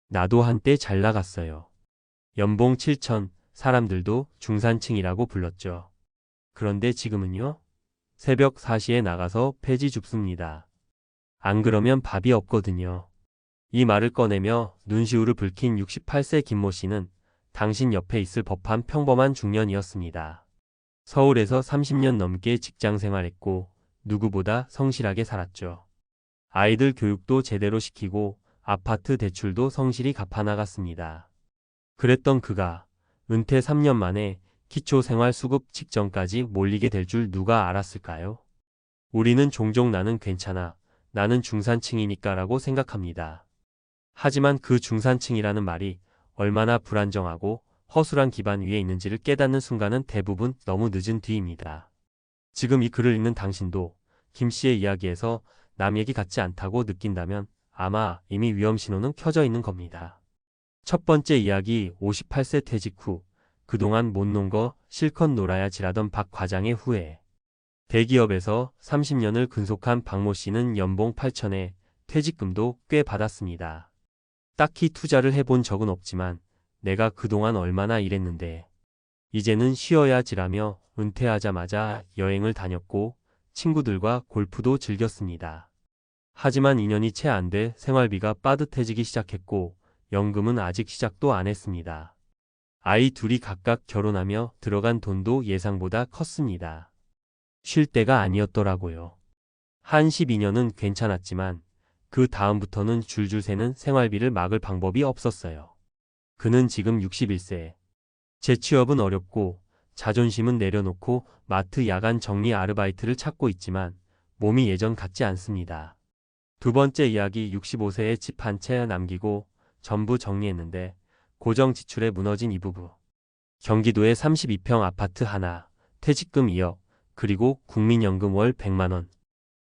나도 한때 잘 나갔어요. 연봉 7천, 사람들도 중산층이라고 불렀죠. 그런데 지금은요? 새벽 4시에 나가서 폐지 줍습니다. 안 그러면 밥이 없거든요. 이 말을 꺼내며 눈시울을 붉힌 68세 김모 씨는 당신 옆에 있을 법한 평범한 중년이었습니다. 서울에서 30년 넘게 직장 생활했고 누구보다 성실하게 살았죠. 아이들 교육도 제대로 시키고 아파트 대출도 성실히 갚아나갔습니다. 그랬던 그가 은퇴 3년 만에 기초생활수급 직전까지 몰리게 될 줄 누가 알았을까요? 우리는 종종 나는 괜찮아, 나는 중산층이니까라고 생각합니다. 하지만 그 중산층이라는 말이 얼마나 불안정하고 허술한 기반 위에 있는지를 깨닫는 순간은 대부분 너무 늦은 뒤입니다. 지금 이 글을 읽는 당신도 김 씨의 이야기에서 남 얘기 같지 않다고 느낀다면 아마 이미 위험 신호는 켜져 있는 겁니다. 첫 번째 이야기 58세 퇴직 후 그동안 못 논 거 실컷 놀아야 지라던 박 과장의 후회. 대기업에서 30년을 근속한 박모 씨는 연봉 8천에 퇴직금도 꽤 받았습니다. 딱히 투자를 해본 적은 없지만 내가 그동안 얼마나 일했는데 이제는 쉬어야지라며 은퇴하자마자 여행을 다녔고 친구들과 골프도 즐겼습니다. 하지만 2년이 채 안 돼 생활비가 빠듯해지기 시작했고 연금은 아직 시작도 안 했습니다. 아이 둘이 각각 결혼하며 들어간 돈도 예상보다 컸습니다. 쉴 때가 아니었더라고요. 한 12년은 괜찮았지만 그 다음부터는 줄줄 새는 생활비를 막을 방법이 없었어요. 그는 지금 61세. 재취업은 어렵고 자존심은 내려놓고 마트 야간 정리 아르바이트를 찾고 있지만 몸이 예전 같지 않습니다. 두 번째 이야기 65세에 집 한 채 남기고 전부 정리했는데 고정 지출에 무너진 이 부부. 경기도에 32평 아파트 하나, 퇴직금 2억, 그리고 국민연금 월 100만 원.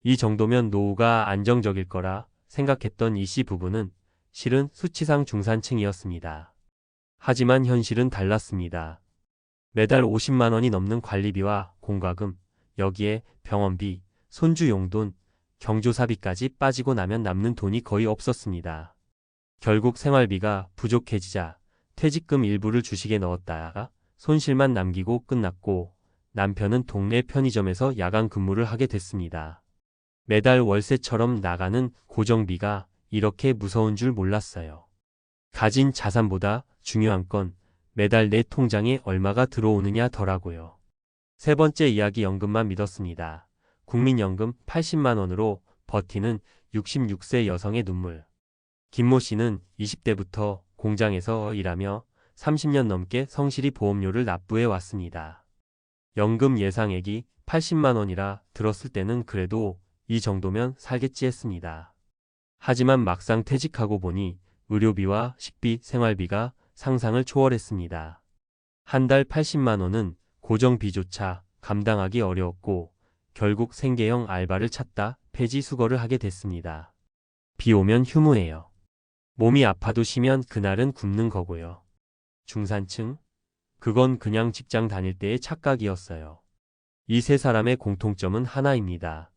이 정도면 노후가 안정적일 거라 생각했던 이 씨 부부는 실은 수치상 중산층이었습니다. 하지만 현실은 달랐습니다. 매달 50만 원이 넘는 관리비와 공과금, 여기에 병원비, 손주 용돈, 경조사비까지 빠지고 나면 남는 돈이 거의 없었습니다. 결국 생활비가 부족해지자 퇴직금 일부를 주식에 넣었다가 손실만 남기고 끝났고 남편은 동네 편의점에서 야간 근무를 하게 됐습니다. 매달 월세처럼 나가는 고정비가 이렇게 무서운 줄 몰랐어요. 가진 자산보다 중요한 건 매달 내 통장에 얼마가 들어오느냐 더라고요. 세 번째 이야기 연금만 믿었습니다. 국민연금 80만 원으로 버티는 66세 여성의 눈물. 김모 씨는 20대부터 공장에서 일하며 30년 넘게 성실히 보험료를 납부해 왔습니다. 연금 예상액이 80만 원이라 들었을 때는 그래도 이 정도면 살겠지 했습니다. 하지만 막상 퇴직하고 보니 의료비와 식비, 생활비가 상상을 초월했습니다. 한 달 80만 원은 고정비조차 감당하기 어려웠고 결국 생계형 알바를 찾다 폐지 수거를 하게 됐습니다. 비 오면 휴무예요. 몸이 아파도 쉬면 그날은 굶는 거고요. 중산층? 그건 그냥 직장 다닐 때의 착각이었어요. 이 세 사람의 공통점은 하나입니다.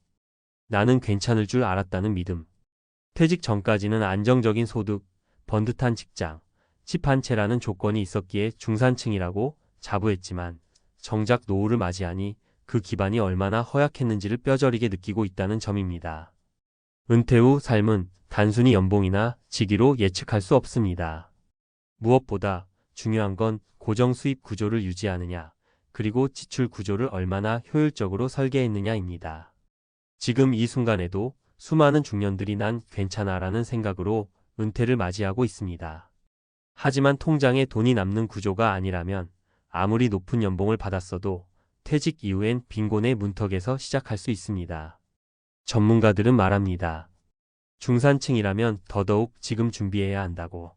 나는 괜찮을 줄 알았다는 믿음. 퇴직 전까지는 안정적인 소득, 번듯한 직장, 집 한 채라는 조건이 있었기에 중산층이라고 자부했지만 정작 노후를 맞이하니 그 기반이 얼마나 허약했는지를 뼈저리게 느끼고 있다는 점입니다. 은퇴 후 삶은 단순히 연봉이나 직위로 예측할 수 없습니다. 무엇보다 중요한 건 고정 수입 구조를 유지하느냐, 그리고 지출 구조를 얼마나 효율적으로 설계했느냐입니다. 지금 이 순간에도 수많은 중년들이 난 괜찮아라는 생각으로 은퇴를 맞이하고 있습니다. 하지만 통장에 돈이 남는 구조가 아니라면 아무리 높은 연봉을 받았어도 퇴직 이후엔 빈곤의 문턱에서 시작할 수 있습니다. 전문가들은 말합니다. 중산층이라면 더더욱 지금 준비해야 한다고.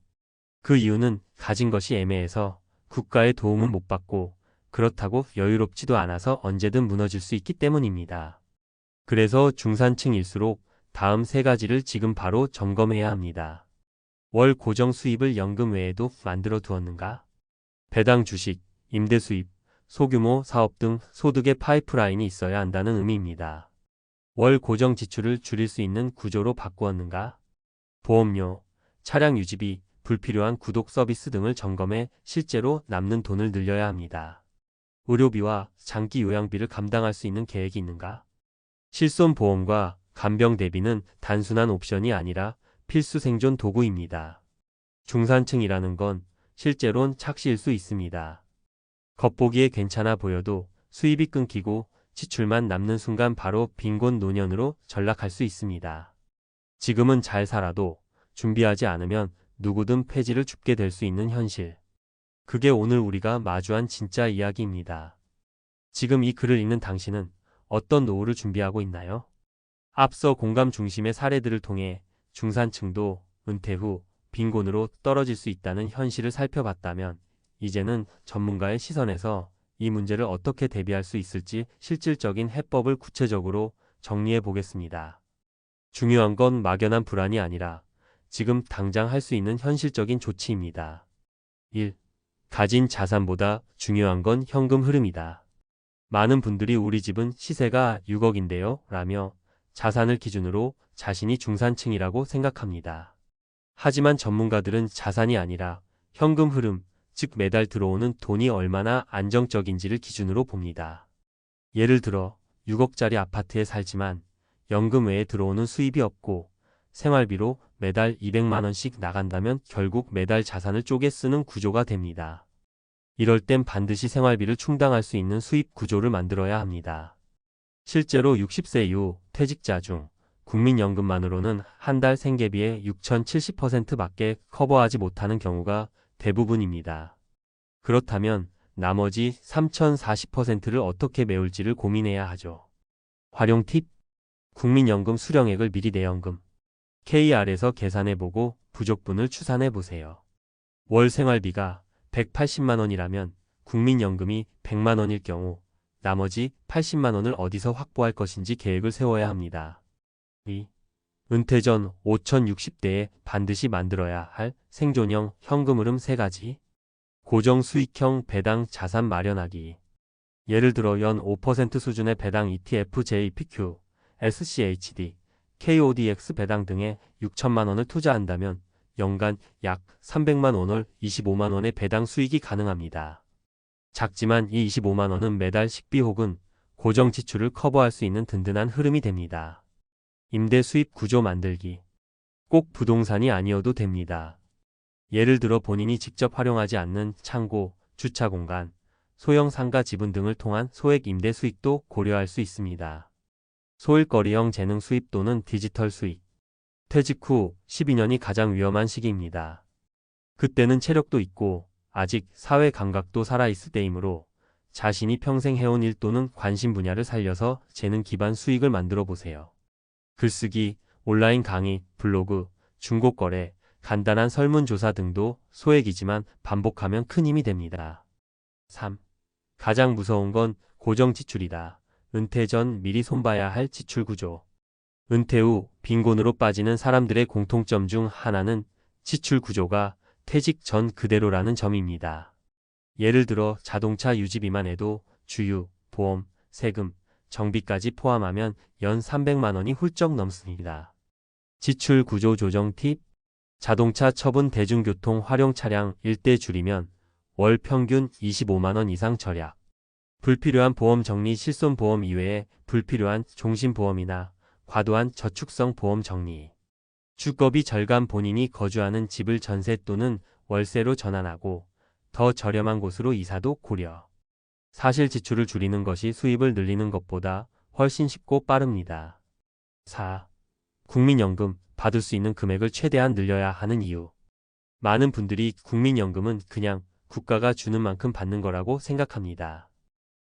그 이유는 가진 것이 애매해서 국가의 도움은 못 받고 그렇다고 여유롭지도 않아서 언제든 무너질 수 있기 때문입니다. 그래서 중산층일수록 다음 세 가지를 지금 바로 점검해야 합니다. 월 고정 수입을 연금 외에도 만들어 두었는가? 배당 주식, 임대 수입, 소규모 사업 등 소득의 파이프라인이 있어야 한다는 의미입니다. 월 고정 지출을 줄일 수 있는 구조로 바꾸었는가? 보험료, 차량 유지비, 불필요한 구독 서비스 등을 점검해 실제로 남는 돈을 늘려야 합니다. 의료비와 장기 요양비를 감당할 수 있는 계획이 있는가? 실손보험과 간병 대비는 단순한 옵션이 아니라 필수 생존 도구입니다. 중산층이라는 건 실제론 착시일 수 있습니다. 겉보기에 괜찮아 보여도 수입이 끊기고 지출만 남는 순간 바로 빈곤 노년으로 전락할 수 있습니다. 지금은 잘 살아도 준비하지 않으면 누구든 폐지를 줍게 될 수 있는 현실. 그게 오늘 우리가 마주한 진짜 이야기입니다. 지금 이 글을 읽는 당신은 어떤 노후를 준비하고 있나요? 앞서 공감 중심의 사례들을 통해 중산층도 은퇴 후 빈곤으로 떨어질 수 있다는 현실을 살펴봤다면 이제는 전문가의 시선에서 이 문제를 어떻게 대비할 수 있을지 실질적인 해법을 구체적으로 정리해 보겠습니다. 중요한 건 막연한 불안이 아니라 지금 당장 할 수 있는 현실적인 조치입니다. 1. 가진 자산보다 중요한 건 현금 흐름이다. 많은 분들이 우리 집은 시세가 6억인데요 라며 자산을 기준으로 자신이 중산층이라고 생각합니다. 하지만 전문가들은 자산이 아니라 현금 흐름, 즉 매달 들어오는 돈이 얼마나 안정적인지를 기준으로 봅니다. 예를 들어 6억짜리 아파트에 살지만 연금 외에 들어오는 수입이 없고 생활비로 매달 200만 원씩 나간다면 결국 매달 자산을 쪼개 쓰는 구조가 됩니다. 이럴 땐 반드시 생활비를 충당할 수 있는 수입 구조를 만들어야 합니다. 실제로 60세 이후 퇴직자 중 국민연금만으로는 한 달 생계비의 6,070%밖에 커버하지 못하는 경우가 대부분입니다. 그렇다면 나머지 3,040%를 어떻게 메울지를 고민해야 하죠. 활용 팁: 국민연금 수령액을 미리 내연금 KR에서 계산해보고 부족분을 추산해보세요. 월 생활비가 180만 원이라면 국민연금이 100만 원일 경우 나머지 80만 원을 어디서 확보할 것인지 계획을 세워야 합니다. 2. 은퇴 전 5060대에 반드시 만들어야 할 생존형 현금 흐름 3가지. 고정 수익형 배당 자산 마련하기. 예를 들어 연 5% 수준의 배당 ETF, JPQ, SCHD, KODX 배당 등에 6천만 원을 투자한다면 연간 약 300만 원을 25만 원의 배당 수익이 가능합니다. 작지만 이 25만 원은 매달 식비 혹은 고정 지출을 커버할 수 있는 든든한 흐름이 됩니다. 임대 수입 구조 만들기. 꼭 부동산이 아니어도 됩니다. 예를 들어 본인이 직접 활용하지 않는 창고, 주차 공간, 소형 상가 지분 등을 통한 소액 임대 수익도 고려할 수 있습니다. 소일거리형 재능 수입 또는 디지털 수익. 퇴직 후 12년이 가장 위험한 시기입니다. 그때는 체력도 있고 아직 사회 감각도 살아있을 때이므로 자신이 평생 해온 일 또는 관심 분야를 살려서 재능 기반 수익을 만들어 보세요. 글쓰기, 온라인 강의, 블로그, 중고거래, 간단한 설문조사 등도 소액이지만 반복하면 큰 힘이 됩니다. 3. 가장 무서운 건 고정 지출이다. 은퇴 전 미리 손봐야 할 지출 구조. 은퇴 후 빈곤으로 빠지는 사람들의 공통점 중 하나는 지출 구조가 퇴직 전 그대로라는 점입니다. 예를 들어 자동차 유지비만 해도 주유, 보험, 세금, 정비까지 포함하면 연 300만 원이 훌쩍 넘습니다. 지출 구조 조정 팁: 자동차 처분 대중교통 활용 차량 1대 줄이면 월 평균 25만 원 이상 절약. 불필요한 보험 정리 실손보험 이외에 불필요한 종신보험이나 과도한 저축성 보험 정리. 주거비 절감 본인이 거주하는 집을 전세 또는 월세로 전환하고 더 저렴한 곳으로 이사도 고려. 사실 지출을 줄이는 것이 수입을 늘리는 것보다 훨씬 쉽고 빠릅니다. 4. 국민연금 받을 수 있는 금액을 최대한 늘려야 하는 이유. 많은 분들이 국민연금은 그냥 국가가 주는 만큼 받는 거라고 생각합니다.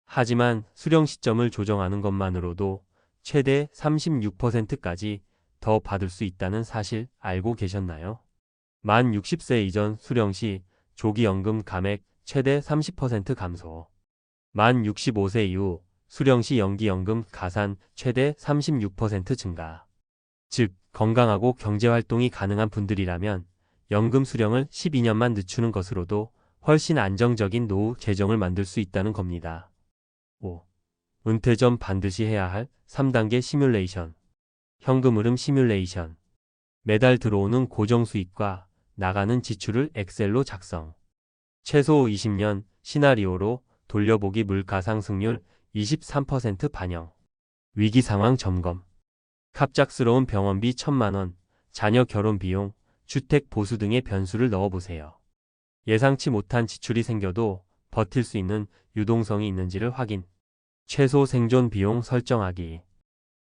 하지만 수령 시점을 조정하는 것만으로도 최대 36%까지 더 받을 수 있다는 사실 알고 계셨나요? 만 60세 이전 수령 시 조기연금 감액 최대 30% 감소. 만 65세 이후 수령 시 연기연금 가산 최대 36% 증가. 즉, 건강하고 경제활동이 가능한 분들이라면 연금 수령을 12년만 늦추는 것으로도 훨씬 안정적인 노후 재정을 만들 수 있다는 겁니다. 5. 은퇴 전 반드시 해야 할 3단계 시뮬레이션. 현금 흐름 시뮬레이션. 매달 들어오는 고정 수익과 나가는 지출을 엑셀로 작성. 최소 20년 시나리오로 돌려보기 물가 상승률 23% 반영. 위기 상황 점검. 갑작스러운 병원비 1,000만 원, 자녀 결혼 비용, 주택 보수 등의 변수를 넣어보세요. 예상치 못한 지출이 생겨도 버틸 수 있는 유동성이 있는지를 확인. 최소 생존 비용 설정하기.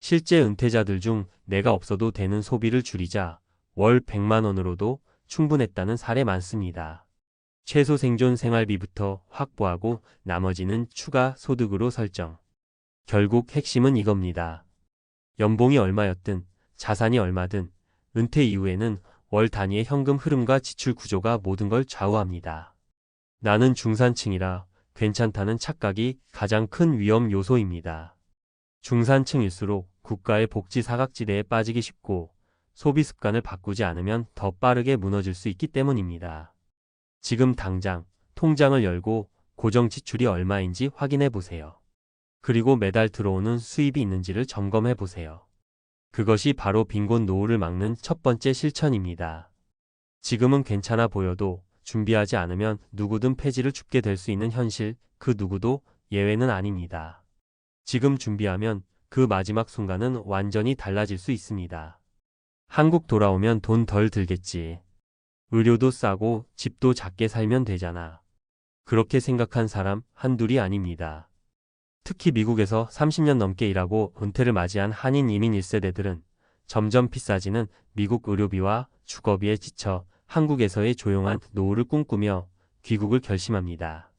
실제 은퇴자들 중 내가 없어도 되는 소비를 줄이자 월 100만 원으로도 충분했다는 사례 많습니다. 최소 생존 생활비부터 확보하고 나머지는 추가 소득으로 설정. 결국 핵심은 이겁니다. 연봉이 얼마였든 자산이 얼마든 은퇴 이후에는 월 단위의 현금 흐름과 지출 구조가 모든 걸 좌우합니다. 나는 중산층이라 괜찮다는 착각이 가장 큰 위험 요소입니다. 중산층일수록 국가의 복지 사각지대에 빠지기 쉽고 소비 습관을 바꾸지 않으면 더 빠르게 무너질 수 있기 때문입니다. 지금 당장 통장을 열고 고정 지출이 얼마인지 확인해 보세요. 그리고 매달 들어오는 수입이 있는지를 점검해 보세요. 그것이 바로 빈곤 노후를 막는 첫 번째 실천입니다. 지금은 괜찮아 보여도 준비하지 않으면 누구든 폐지를 줍게 될 수 있는 현실, 그 누구도 예외는 아닙니다. 지금 준비하면 그 마지막 순간은 완전히 달라질 수 있습니다. 한국 돌아오면 돈 덜 들겠지. 의료도 싸고 집도 작게 살면 되잖아. 그렇게 생각한 사람 한둘이 아닙니다. 특히 미국에서 30년 넘게 일하고 은퇴를 맞이한 한인 이민 1세대들은 점점 비싸지는 미국 의료비와 주거비에 지쳐 한국에서의 조용한 노후를 꿈꾸며 귀국을 결심합니다.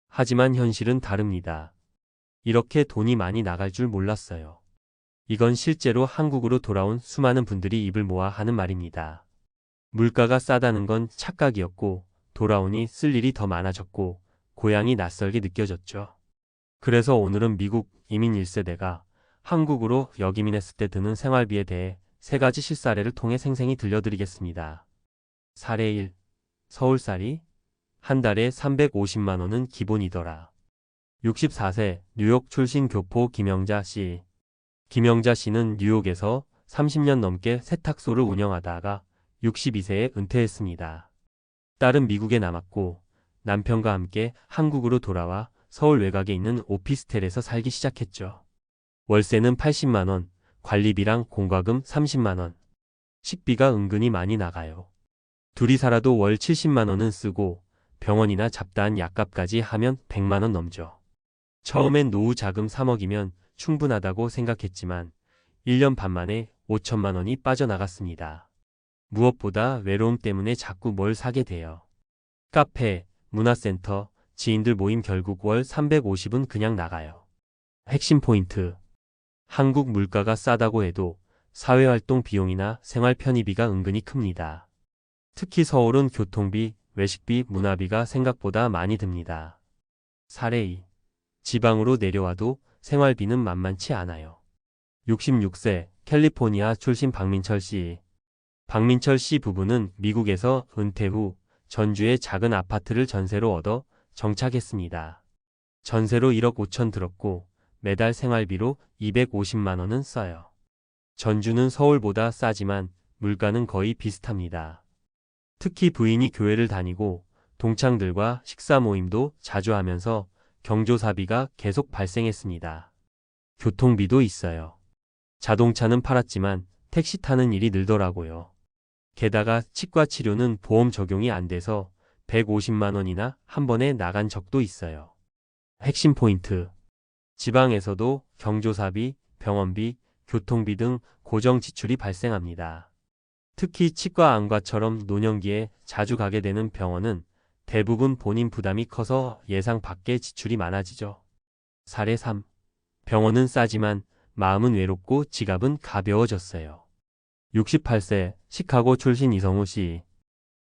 하지만 현실은 다릅니다. 이렇게 돈이 많이 나갈 줄 몰랐어요. 이건 실제로 한국으로 돌아온 수많은 분들이 입을 모아 하는 말입니다. 물가가 싸다는 건 착각이었고 돌아오니 쓸 일이 더 많아졌고 고향이 낯설게 느껴졌죠. 그래서 오늘은 미국 이민 1세대가 한국으로 역이민했을 때 드는 생활비에 대해 3가지 실사례를 통해 생생히 들려드리겠습니다. 사례 1. 서울살이 한 달에 350만 원은 기본이더라. 64세 뉴욕 출신 교포 김영자 씨. 김영자 씨는 뉴욕에서 30년 넘게 세탁소를 운영하다가 62세에 은퇴했습니다. 딸은 미국에 남았고 남편과 함께 한국으로 돌아와 서울 외곽에 있는 오피스텔에서 살기 시작했죠. 월세는 80만 원, 관리비랑 공과금 30만 원. 식비가 은근히 많이 나가요. 둘이 살아도 월 70만 원은 쓰고 병원이나 잡다한 약값까지 하면 100만 원 넘죠. 처음엔 노후 자금 3억이면 충분하다고 생각했지만 1년 반 만에 5천만 원이 빠져나갔습니다. 무엇보다 외로움 때문에 자꾸 뭘 사게 돼요. 카페, 문화센터, 지인들 모임 결국 월 350은 그냥 나가요. 핵심 포인트. 한국 물가가 싸다고 해도 사회활동 비용이나 생활 편의비가 은근히 큽니다. 특히 서울은 교통비, 외식비, 문화비가 생각보다 많이 듭니다. 사례 2. 지방으로 내려와도 생활비는 만만치 않아요. 66세 캘리포니아 출신 박민철 씨. 박민철 씨 부부는 미국에서 은퇴 후 전주에 작은 아파트를 전세로 얻어 정착했습니다. 전세로 1억 5천 들었고 매달 생활비로 250만 원은 써요. 전주는 서울보다 싸지만 물가는 거의 비슷합니다. 특히 부인이 교회를 다니고 동창들과 식사 모임도 자주 하면서 경조사비가 계속 발생했습니다. 교통비도 있어요. 자동차는 팔았지만 택시 타는 일이 늘더라고요. 게다가 치과 치료는 보험 적용이 안 돼서 150만 원이나 한 번에 나간 적도 있어요. 핵심 포인트. 지방에서도 경조사비, 병원비, 교통비 등 고정 지출이 발생합니다. 특히 치과 안과처럼 노년기에 자주 가게 되는 병원은 대부분 본인 부담이 커서 예상 밖의 지출이 많아지죠. 사례 3. 병원은 싸지만 마음은 외롭고 지갑은 가벼워졌어요. 68세 시카고 출신 이성우 씨.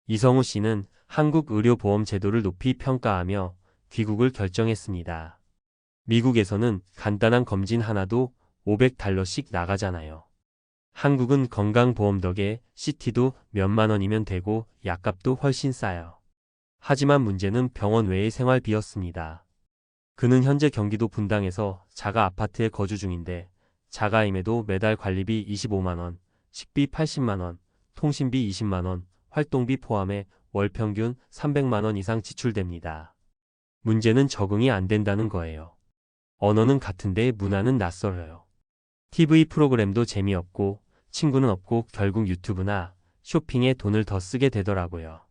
이성우 씨는 한국 의료보험 제도를 높이 평가하며 귀국을 결정했습니다. 미국에서는 간단한 검진 하나도 500달러씩 나가잖아요. 한국은 건강보험 덕에 CT도 몇만 원이면 되고 약값도 훨씬 싸요. 하지만 문제는 병원 외의 생활비였습니다. 그는 현재 경기도 분당에서 자가 아파트에 거주 중인데 자가임에도 매달 관리비 25만 원, 식비 80만 원, 통신비 20만 원, 활동비 포함해 월 평균 300만 원 이상 지출됩니다. 문제는 적응이 안 된다는 거예요. 언어는 같은데 문화는 낯설어요. TV 프로그램도 재미없고 친구는 없고 결국 유튜브나 쇼핑에 돈을 더 쓰게 되더라고요.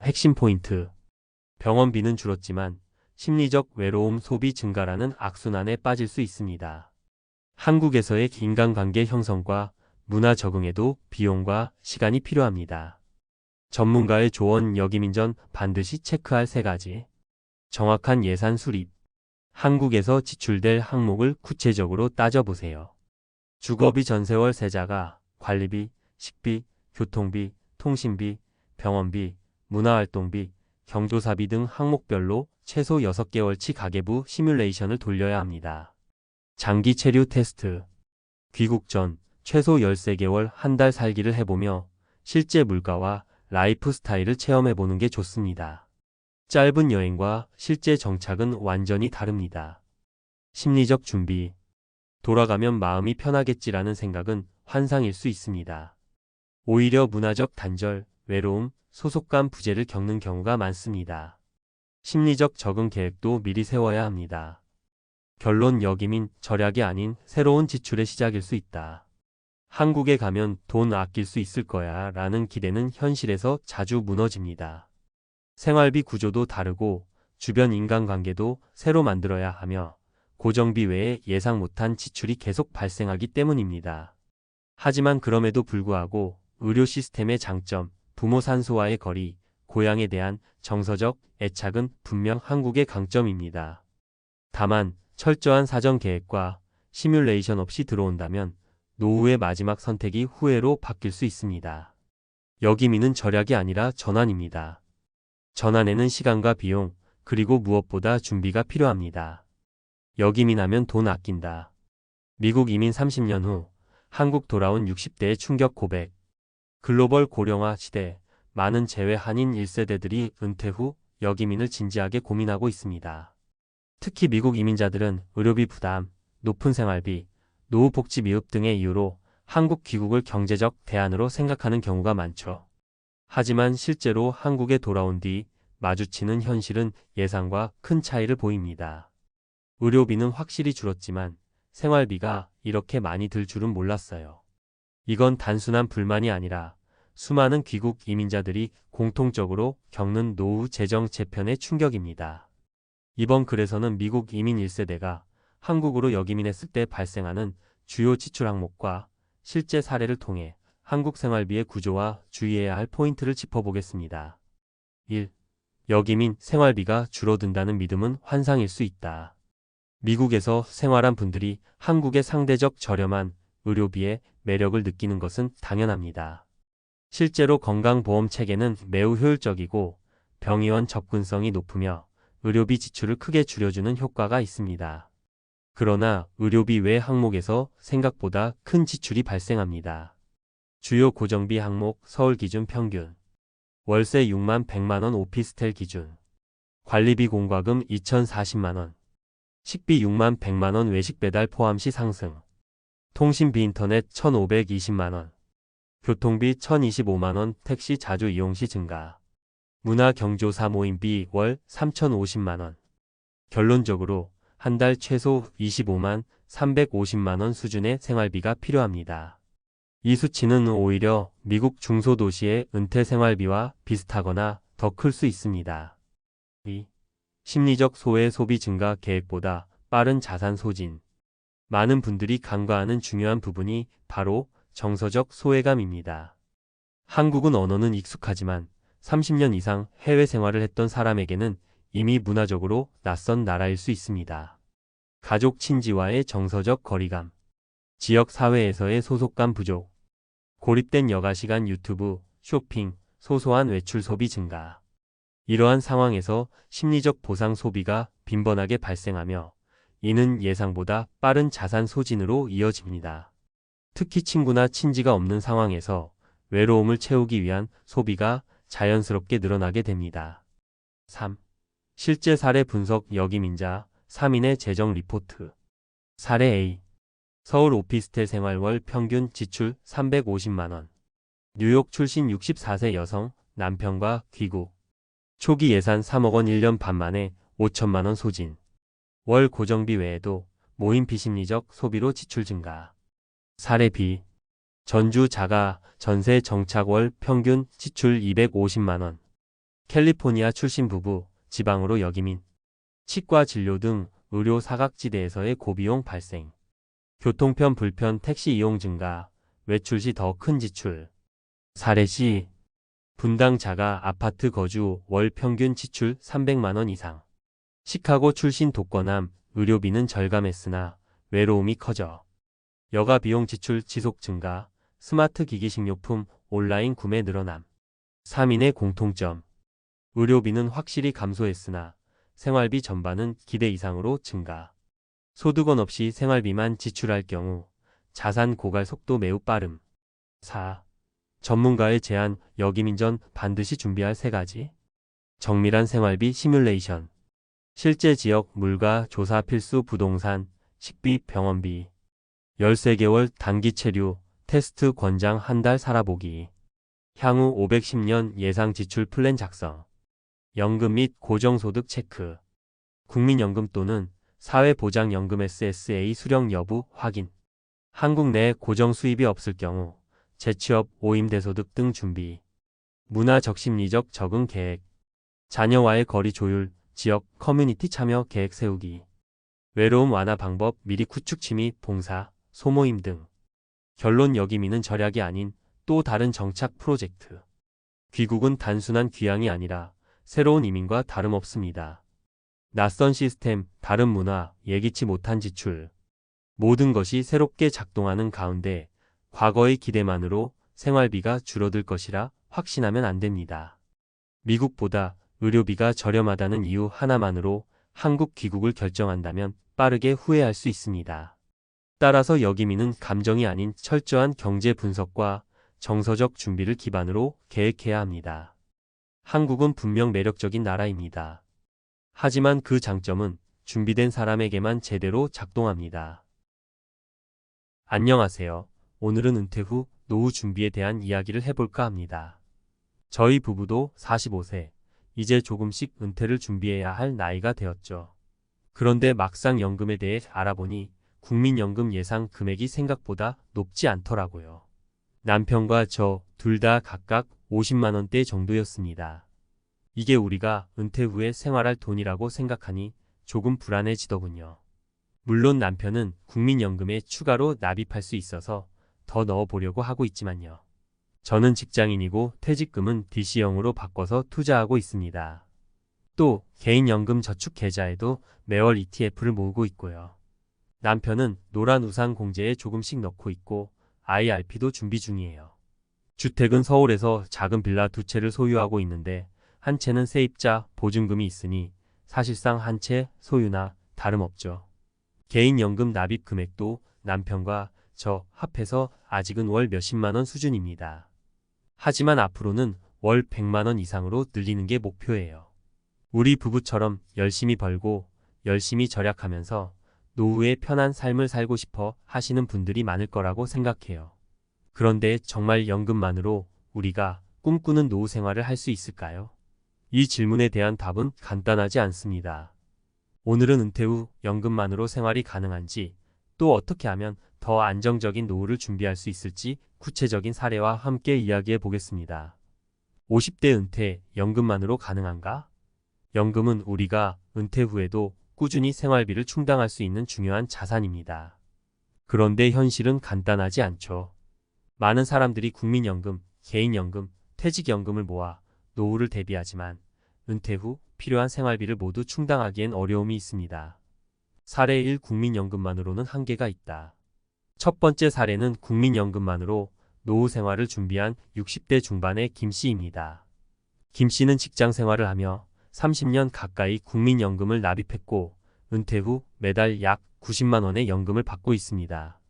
핵심 포인트. 병원비는 줄었지만 심리적 외로움 소비 증가라는 악순환에 빠질 수 있습니다. 한국에서의 인간관계 형성과 문화 적응에도 비용과 시간이 필요합니다. 전문가의 조언 역이민 전 반드시 체크할 3가지. 정확한 예산 수립. 한국에서 지출될 항목을 구체적으로 따져보세요. 주거비 전세월 세자가, 관리비, 식비, 교통비, 통신비, 병원비, 문화활동비, 경조사비 등 항목별로 최소 6개월치 가계부 시뮬레이션을 돌려야 합니다. 장기 체류 테스트. 귀국 전 최소 13개월 한 달 살기를 해보며 실제 물가와 라이프 스타일을 체험해보는 게 좋습니다. 짧은 여행과 실제 정착은 완전히 다릅니다. 심리적 준비. 돌아가면 마음이 편하겠지라는 생각은 환상일 수 있습니다. 오히려 문화적 단절, 외로움, 소속감 부재를 겪는 경우가 많습니다. 심리적 적응 계획도 미리 세워야 합니다. 결론 역이민 절약이 아닌 새로운 지출의 시작일 수 있다. 한국에 가면 돈 아낄 수 있을 거야 라는 기대는 현실에서 자주 무너집니다. 생활비 구조도 다르고 주변 인간관계도 새로 만들어야 하며 고정비 외에 예상 못한 지출이 계속 발생하기 때문입니다. 하지만 그럼에도 불구하고 의료 시스템의 장점, 부모 산소와의 거리, 고향에 대한 정서적 애착은 분명 한국의 강점입니다. 다만 철저한 사전 계획과 시뮬레이션 없이 들어온다면 노후의 마지막 선택이 후회로 바뀔 수 있습니다. 역이민은 절약이 아니라 전환입니다. 전환에는 시간과 비용, 그리고 무엇보다 준비가 필요합니다. 역이민하면 돈 아낀다. 미국 이민 30년 후 한국 돌아온 60대의 충격 고백. 글로벌 고령화 시대, 많은 재외 한인 1세대들이 은퇴 후 역이민을 진지하게 고민하고 있습니다. 특히 미국 이민자들은 의료비 부담, 높은 생활비, 노후 복지 미흡 등의 이유로 한국 귀국을 경제적 대안으로 생각하는 경우가 많죠. 하지만 실제로 한국에 돌아온 뒤 마주치는 현실은 예상과 큰 차이를 보입니다. 의료비는 확실히 줄었지만 생활비가 이렇게 많이 들 줄은 몰랐어요. 이건 단순한 불만이 아니라 수많은 귀국 이민자들이 공통적으로 겪는 노후 재정 재편의 충격입니다. 이번 글에서는 미국 이민 1세대가 한국으로 역이민했을 때 발생하는 주요 지출 항목과 실제 사례를 통해 한국 생활비의 구조와 주의해야 할 포인트를 짚어보겠습니다. 1. 역이민 생활비가 줄어든다는 믿음은 환상일 수 있다. 미국에서 생활한 분들이 한국의 상대적 저렴한 의료비의 매력을 느끼는 것은 당연합니다. 실제로 건강보험 체계는 매우 효율적이고 병의원 접근성이 높으며 의료비 지출을 크게 줄여주는 효과가 있습니다. 그러나 의료비 외 항목에서 생각보다 큰 지출이 발생합니다. 주요 고정비 항목 서울 기준 평균. 월세 6만 100만 원 오피스텔 기준. 관리비 공과금 2,040만 원. 식비 6만 100만 원 외식 배달 포함 시 상승. 통신비 인터넷 1,520만 원. 교통비 1,025만 원 택시 자주 이용 시 증가. 문화 경조사 모임비 월 3,050만 원. 결론적으로 한 달 최소 25만 350만 원 수준의 생활비가 필요합니다. 이 수치는 오히려 미국 중소도시의 은퇴 생활비와 비슷하거나 더 클 수 있습니다. 2. 심리적 소외 소비 증가 계획보다 빠른 자산 소진. 많은 분들이 간과하는 중요한 부분이 바로 정서적 소외감입니다. 한국은 언어는 익숙하지만 30년 이상 해외 생활을 했던 사람에게는 이미 문화적으로 낯선 나라일 수 있습니다. 가족 친지와의 정서적 거리감, 지역 사회에서의 소속감 부족, 고립된 여가시간 유튜브, 쇼핑, 소소한 외출 소비 증가. 이러한 상황에서 심리적 보상 소비가 빈번하게 발생하며 이는 예상보다 빠른 자산 소진으로 이어집니다. 특히 친구나 친지가 없는 상황에서 외로움을 채우기 위한 소비가 자연스럽게 늘어나게 됩니다. 3. 실제 사례 분석 역이민자 3인의 재정 리포트. 사례 A. 서울 오피스텔 생활 월 평균 지출 350만 원. 뉴욕 출신 64세 여성, 남편과 귀국. 초기 예산 3억 원 1년 반 만에 5천만 원 소진. 월 고정비 외에도 모임 비심리적 소비로 지출 증가. 사례비. 전주 자가 전세 정착 월 평균 지출 250만 원. 캘리포니아 출신 부부, 지방으로 여기민. 치과 진료 등 의료 사각지대에서의 고비용 발생. 교통편 불편 택시 이용 증가, 외출 시 더 큰 지출. 사례시. 분당 자가 아파트 거주 월 평균 지출 300만 원 이상. 시카고 출신 독거남, 의료비는 절감했으나 외로움이 커져. 여가 비용 지출 지속 증가, 스마트 기기 식료품 온라인 구매 늘어남. 3인의 공통점. 의료비는 확실히 감소했으나 생활비 전반은 기대 이상으로 증가. 소득원 없이 생활비만 지출할 경우 자산 고갈 속도 매우 빠름. 4. 전문가의 제안, 여기민 전 반드시 준비할 3가지. 정밀한 생활비 시뮬레이션. 실제 지역 물가 조사 필수 부동산, 식비, 병원비. 13개월 단기 체류, 테스트 권장 한 달 살아보기. 향후 510년 예상 지출 플랜 작성. 연금 및 고정소득 체크. 국민연금 또는 사회보장연금 SSA 수령 여부 확인. 한국 내 고정 수입이 없을 경우 재취업, 오임대소득 등 준비. 문화적 심리적 적응 계획. 자녀와의 거리 조율, 지역, 커뮤니티 참여 계획 세우기. 외로움 완화 방법 미리 구축 취미, 봉사, 소모임 등. 결론 여기민은 절약이 아닌 또 다른 정착 프로젝트. 귀국은 단순한 귀향이 아니라 새로운 이민과 다름없습니다. 낯선 시스템, 다른 문화, 예기치 못한 지출. 모든 것이 새롭게 작동하는 가운데 과거의 기대만으로 생활비가 줄어들 것이라 확신하면 안 됩니다. 미국보다 의료비가 저렴하다는 이유 하나만으로 한국 귀국을 결정한다면 빠르게 후회할 수 있습니다. 따라서 여기민은 감정이 아닌 철저한 경제 분석과 정서적 준비를 기반으로 계획해야 합니다. 한국은 분명 매력적인 나라입니다. 하지만 그 장점은 준비된 사람에게만 제대로 작동합니다. 안녕하세요. 오늘은 은퇴 후 노후 준비에 대한 이야기를 해볼까 합니다. 저희 부부도 45세, 이제 조금씩 은퇴를 준비해야 할 나이가 되었죠. 그런데 막상 연금에 대해 알아보니 국민연금 예상 금액이 생각보다 높지 않더라고요. 남편과 저 둘 다 각각 50만 원대 정도였습니다. 이게 우리가 은퇴 후에 생활할 돈이라고 생각하니 조금 불안해지더군요. 물론 남편은 국민연금에 추가로 납입할 수 있어서 더 넣어보려고 하고 있지만요. 저는 직장인이고 퇴직금은 DC형으로 바꿔서 투자하고 있습니다. 또 개인연금 저축 계좌에도 매월 ETF를 모으고 있고요. 남편은 노란 우산 공제에 조금씩 넣고 있고 IRP도 준비 중이에요. 주택은 서울에서 작은 빌라 2채를 소유하고 있는데 한 채는 세입자 보증금이 있으니 사실상 한 채 소유나 다름없죠. 개인연금 납입 금액도 남편과 저 합해서 아직은 월 몇십만 원 수준입니다. 하지만 앞으로는 월 100만 원 이상으로 늘리는 게 목표예요. 우리 부부처럼 열심히 벌고 열심히 절약하면서 노후에 편한 삶을 살고 싶어 하시는 분들이 많을 거라고 생각해요. 그런데 정말 연금만으로 우리가 꿈꾸는 노후 생활을 할 수 있을까요? 이 질문에 대한 답은 간단하지 않습니다. 오늘은 은퇴 후 연금만으로 생활이 가능한지, 또 어떻게 하면 더 안정적인 노후를 준비할 수 있을지 구체적인 사례와 함께 이야기해 보겠습니다. 50대 은퇴, 연금만으로 가능한가? 연금은 우리가 은퇴 후에도 꾸준히 생활비를 충당할 수 있는 중요한 자산입니다. 그런데 현실은 간단하지 않죠. 많은 사람들이 국민연금, 개인연금, 퇴직연금을 모아 노후를 대비하지만 은퇴 후 필요한 생활비를 모두 충당하기엔 어려움이 있습니다. 사례 1. 국민연금만으로는 한계가 있다. 첫 번째 사례는 국민연금만으로 노후 생활을 준비한 60대 중반의 김 씨입니다. 김 씨는 직장 생활을 하며 30년 가까이 국민연금을 납입했고 은퇴 후 매달 약 90만 원의 연금을 받고 있습니다.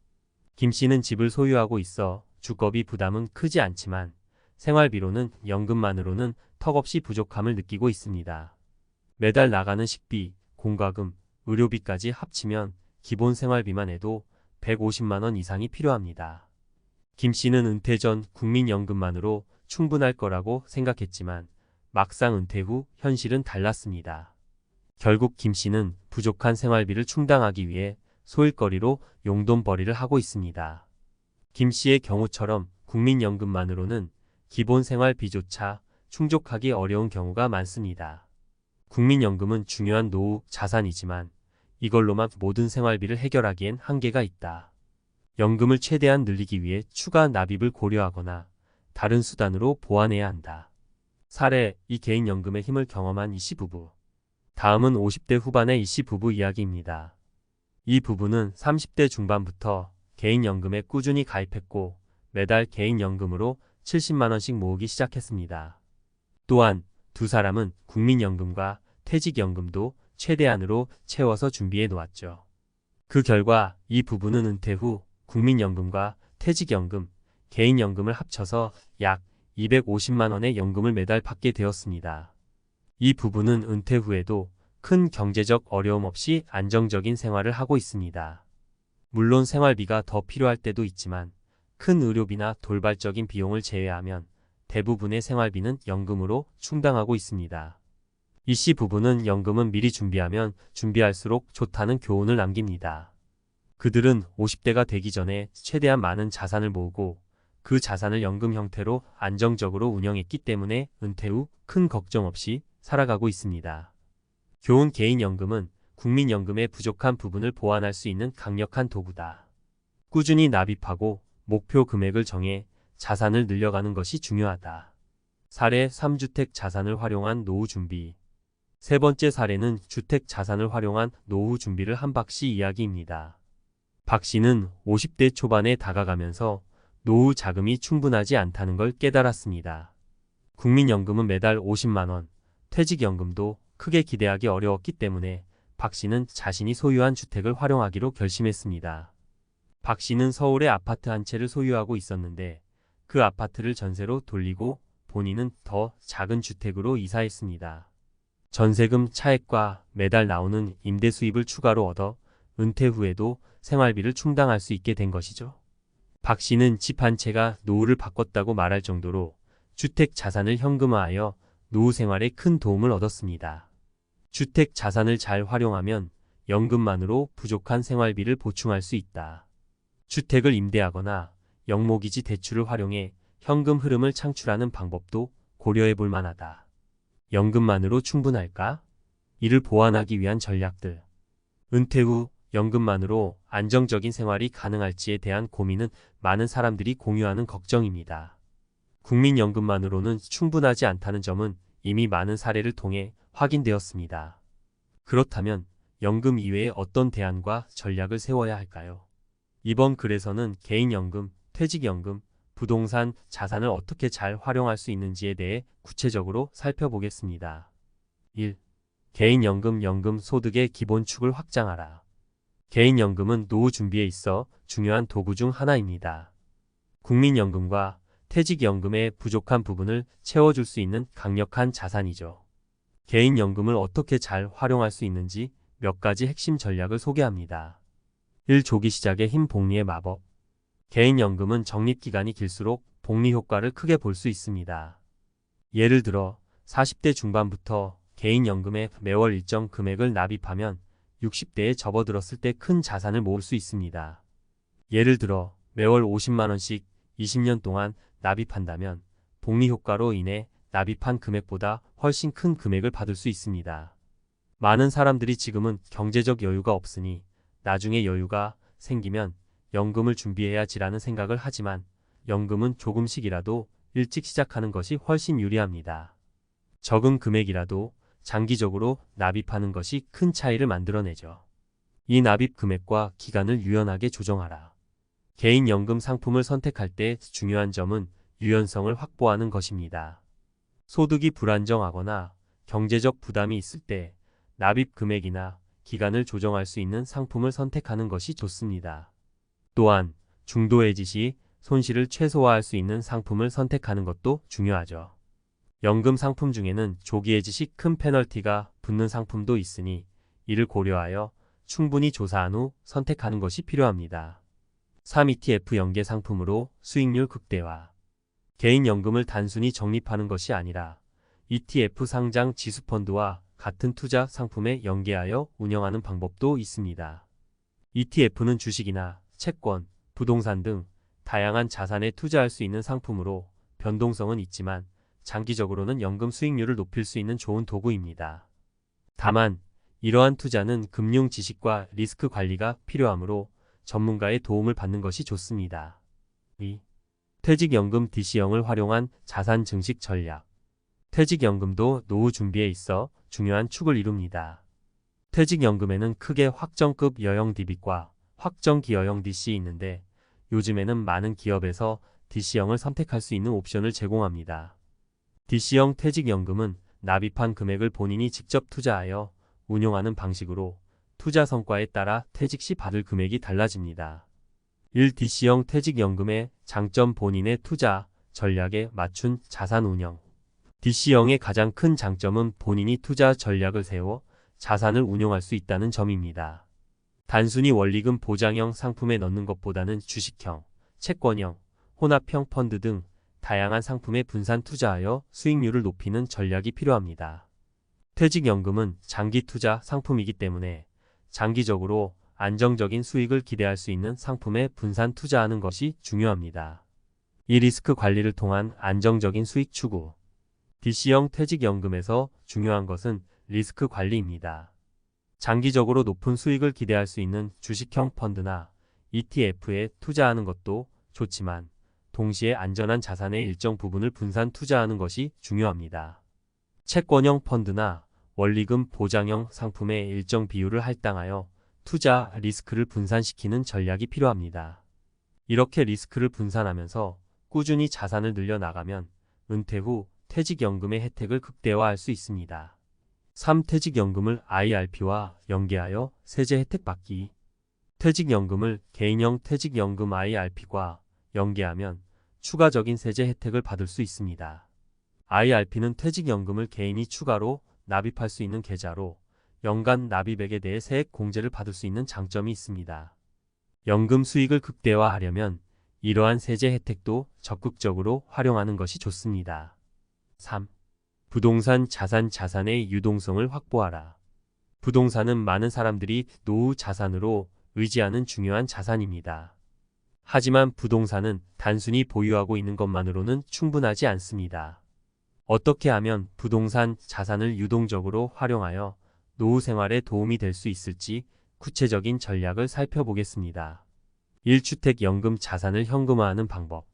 김 씨는 집을 소유하고 있어 주거비 부담은 크지 않지만 생활비로는 연금만으로는 턱없이 부족함을 느끼고 있습니다. 매달 나가는 식비, 공과금, 의료비까지 합치면 기본 생활비만 해도 150만 원 이상이 필요합니다. 김 씨는 은퇴 전 국민연금만으로 충분할 거라고 생각했지만 막상 은퇴 후 현실은 달랐습니다. 결국 김 씨는 부족한 생활비를 충당하기 위해 소일거리로 용돈벌이를 하고 있습니다. 김 씨의 경우처럼 국민연금만으로는 기본 생활비조차 충족하기 어려운 경우가 많습니다. 국민연금은 중요한 노후 자산이지만 이걸로만 모든 생활비를 해결하기엔 한계가 있다. 연금을 최대한 늘리기 위해 추가 납입을 고려하거나 다른 수단으로 보완해야 한다. 사례, 이 개인연금의 힘을 경험한 이씨 부부. 다음은 50대 후반의 이씨 부부 이야기입니다. 이 부부는 30대 중반부터 개인연금에 꾸준히 가입했고 매달 개인연금으로 70만 원씩 모으기 시작했습니다. 또한 두 사람은 국민연금과 퇴직연금도 최대한으로 채워서 준비해 놓았죠. 그 결과 이 부부는 은퇴 후 국민연금과 퇴직연금, 개인연금을 합쳐서 약 250만 원의 연금을 매달 받게 되었습니다. 이 부부는 은퇴 후에도 큰 경제적 어려움 없이 안정적인 생활을 하고 있습니다. 물론 생활비가 더 필요할 때도 있지만 큰 의료비나 돌발적인 비용을 제외하면 대부분의 생활비는 연금으로 충당하고 있습니다. 이씨 부부는 연금은 미리 준비하면 준비할수록 좋다는 교훈을 남깁니다. 그들은 50대가 되기 전에 최대한 많은 자산을 모으고 그 자산을 연금 형태로 안정적으로 운영했기 때문에 은퇴 후 큰 걱정 없이 살아가고 있습니다. 교훈 개인연금은 국민연금의 부족한 부분을 보완할 수 있는 강력한 도구다. 꾸준히 납입하고 목표 금액을 정해 자산을 늘려가는 것이 중요하다. 사례 3주택 자산을 활용한 노후 준비. 세 번째 사례는 주택 자산을 활용한 노후 준비를 한 박 씨 이야기입니다. 박 씨는 50대 초반에 다가가면서 노후 자금이 충분하지 않다는 걸 깨달았습니다. 국민연금은 매달 50만 원, 퇴직연금도 크게 기대하기 어려웠기 때문에 박 씨는 자신이 소유한 주택을 활용하기로 결심했습니다. 박 씨는 서울에 아파트 한 채를 소유하고 있었는데 그 아파트를 전세로 돌리고 본인은 더 작은 주택으로 이사했습니다. 전세금 차액과 매달 나오는 임대 수입을 추가로 얻어 은퇴 후에도 생활비를 충당할 수 있게 된 것이죠. 박 씨는 집 한 채가 노후를 바꿨다고 말할 정도로 주택 자산을 현금화하여 노후 생활에 큰 도움을 얻었습니다. 주택 자산을 잘 활용하면 연금만으로 부족한 생활비를 보충할 수 있다. 주택을 임대하거나 영목이지 대출을 활용해 현금 흐름을 창출하는 방법도 고려해 볼 만하다. 연금만으로 충분할까? 이를 보완하기 위한 전략들. 은퇴 후 연금만으로 안정적인 생활이 가능할지에 대한 고민은 많은 사람들이 공유하는 걱정입니다. 국민연금만으로는 충분하지 않다는 점은 이미 많은 사례를 통해 확인되었습니다. 그렇다면 연금 이외에 어떤 대안과 전략을 세워야 할까요? 이번 글에서는 개인연금, 퇴직연금, 부동산, 자산을 어떻게 잘 활용할 수 있는지에 대해 구체적으로 살펴보겠습니다. 1. 개인연금, 연금 소득의 기본축을 확장하라. 개인연금은 노후 준비에 있어 중요한 도구 중 하나입니다. 국민연금과 퇴직연금의 부족한 부분을 채워줄 수 있는 강력한 자산이죠. 개인연금을 어떻게 잘 활용할 수 있는지 몇 가지 핵심 전략을 소개합니다. 1. 조기 시작의 힘 복리의 마법. 개인연금은 적립기간이 길수록 복리 효과를 크게 볼 수 있습니다. 예를 들어 40대 중반부터 개인연금에 매월 일정 금액을 납입하면 60대에 접어들었을 때 큰 자산을 모을 수 있습니다. 예를 들어 매월 50만 원씩 20년 동안 납입한다면 복리 효과로 인해 납입한 금액보다 훨씬 큰 금액을 받을 수 있습니다. 많은 사람들이 지금은 경제적 여유가 없으니 나중에 여유가 생기면 연금을 준비해야지라는 생각을 하지만 연금은 조금씩이라도 일찍 시작하는 것이 훨씬 유리합니다. 적은 금액이라도 장기적으로 납입하는 것이 큰 차이를 만들어내죠. 이 납입 금액과 기간을 유연하게 조정하라. 개인연금 상품을 선택할 때 중요한 점은 유연성을 확보하는 것입니다. 소득이 불안정하거나 경제적 부담이 있을 때 납입 금액이나 기간을 조정할 수 있는 상품을 선택하는 것이 좋습니다. 또한 중도해지 시 손실을 최소화할 수 있는 상품을 선택하는 것도 중요하죠. 연금 상품 중에는 조기해지 시 큰 페널티가 붙는 상품도 있으니 이를 고려하여 충분히 조사한 후 선택하는 것이 필요합니다. 3. ETF 연계 상품으로 수익률 극대화. 개인연금을 단순히 적립하는 것이 아니라 ETF 상장 지수펀드와 같은 투자 상품에 연계하여 운영하는 방법도 있습니다. ETF는 주식이나 채권, 부동산 등 다양한 자산에 투자할 수 있는 상품으로 변동성은 있지만 장기적으로는 연금 수익률을 높일 수 있는 좋은 도구입니다. 다만 이러한 투자는 금융 지식과 리스크 관리가 필요하므로 전문가의 도움을 받는 것이 좋습니다. 2. 퇴직연금 DC형을 활용한 자산 증식 전략. 퇴직연금도 노후 준비에 있어 중요한 축을 이룹니다. 퇴직연금에는 크게 확정급 여형 DB과 확정기여형 DC 있는데 요즘에는 많은 기업에서 DC형을 선택할 수 있는 옵션을 제공합니다. DC형 퇴직연금은 납입한 금액을 본인이 직접 투자하여 운용하는 방식으로 투자 성과에 따라 퇴직 시 받을 금액이 달라집니다. 1. DC형 퇴직연금의 장점. 본인의 투자 전략에 맞춘 자산 운영. DC형의 가장 큰 장점은 본인이 투자 전략을 세워 자산을 운용할 수 있다는 점입니다. 단순히 원리금 보장형 상품에 넣는 것보다는 주식형, 채권형, 혼합형 펀드 등 다양한 상품에 분산 투자하여 수익률을 높이는 전략이 필요합니다. 퇴직연금은 장기 투자 상품이기 때문에 장기적으로 안정적인 수익을 기대할 수 있는 상품에 분산 투자하는 것이 중요합니다. 이 리스크 관리를 통한 안정적인 수익 추구. DC형 퇴직연금에서 중요한 것은 리스크 관리입니다. 장기적으로 높은 수익을 기대할 수 있는 주식형 펀드나 ETF에 투자하는 것도 좋지만 동시에 안전한 자산의 일정 부분을 분산 투자하는 것이 중요합니다. 채권형 펀드나 원리금 보장형 상품의 일정 비율을 할당하여 투자 리스크를 분산시키는 전략이 필요합니다. 이렇게 리스크를 분산하면서 꾸준히 자산을 늘려나가면 은퇴 후 퇴직연금의 혜택을 극대화할 수 있습니다. 3. 퇴직연금을 IRP와 연계하여 세제 혜택 받기. 퇴직연금을 개인형 퇴직연금 IRP과 연계하면 추가적인 세제 혜택을 받을 수 있습니다. IRP는 퇴직연금을 개인이 추가로 납입할 수 있는 계좌로 연간 납입액에 대해 세액 공제를 받을 수 있는 장점이 있습니다. 연금 수익을 극대화하려면 이러한 세제 혜택도 적극적으로 활용하는 것이 좋습니다. 3. 부동산 자산의 유동성을 확보하라. 부동산은 많은 사람들이 노후 자산으로 의지하는 중요한 자산입니다. 하지만 부동산은 단순히 보유하고 있는 것만으로는 충분하지 않습니다. 어떻게 하면 부동산 자산을 유동적으로 활용하여 노후 생활에 도움이 될 수 있을지 구체적인 전략을 살펴보겠습니다. 1주택연금 자산을 현금화하는 방법.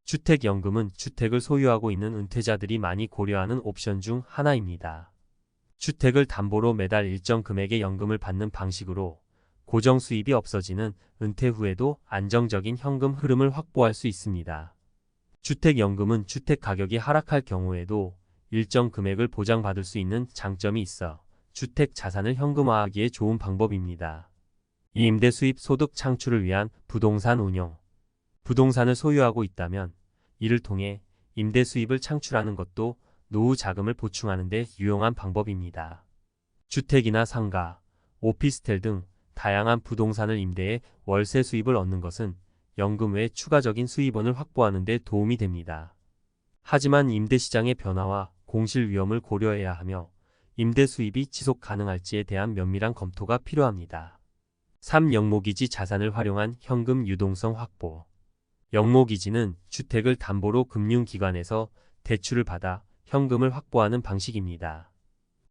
주택연금은 주택을 소유하고 있는 은퇴자들이 많이 고려하는 옵션 중 하나입니다. 주택을 담보로 매달 일정 금액의 연금을 받는 방식으로 고정 수입이 없어지는 은퇴 후에도 안정적인 현금 흐름을 확보할 수 있습니다. 주택연금은 주택 가격이 하락할 경우에도 일정 금액을 보장받을 수 있는 장점이 있어 주택 자산을 현금화하기에 좋은 방법입니다. 임대 수입 소득 창출을 위한 부동산 운용. 부동산을 소유하고 있다면 이를 통해 임대 수입을 창출하는 것도 노후 자금을 보충하는 데 유용한 방법입니다. 주택이나 상가, 오피스텔 등 다양한 부동산을 임대해 월세 수입을 얻는 것은 연금 외 추가적인 수입원을 확보하는 데 도움이 됩니다. 하지만 임대 시장의 변화와 공실 위험을 고려해야 하며 임대 수입이 지속 가능할지에 대한 면밀한 검토가 필요합니다. 3. 영목이지 자산을 활용한 현금 유동성 확보. 영목이지는 주택을 담보로 금융기관에서 대출을 받아 현금을 확보하는 방식입니다.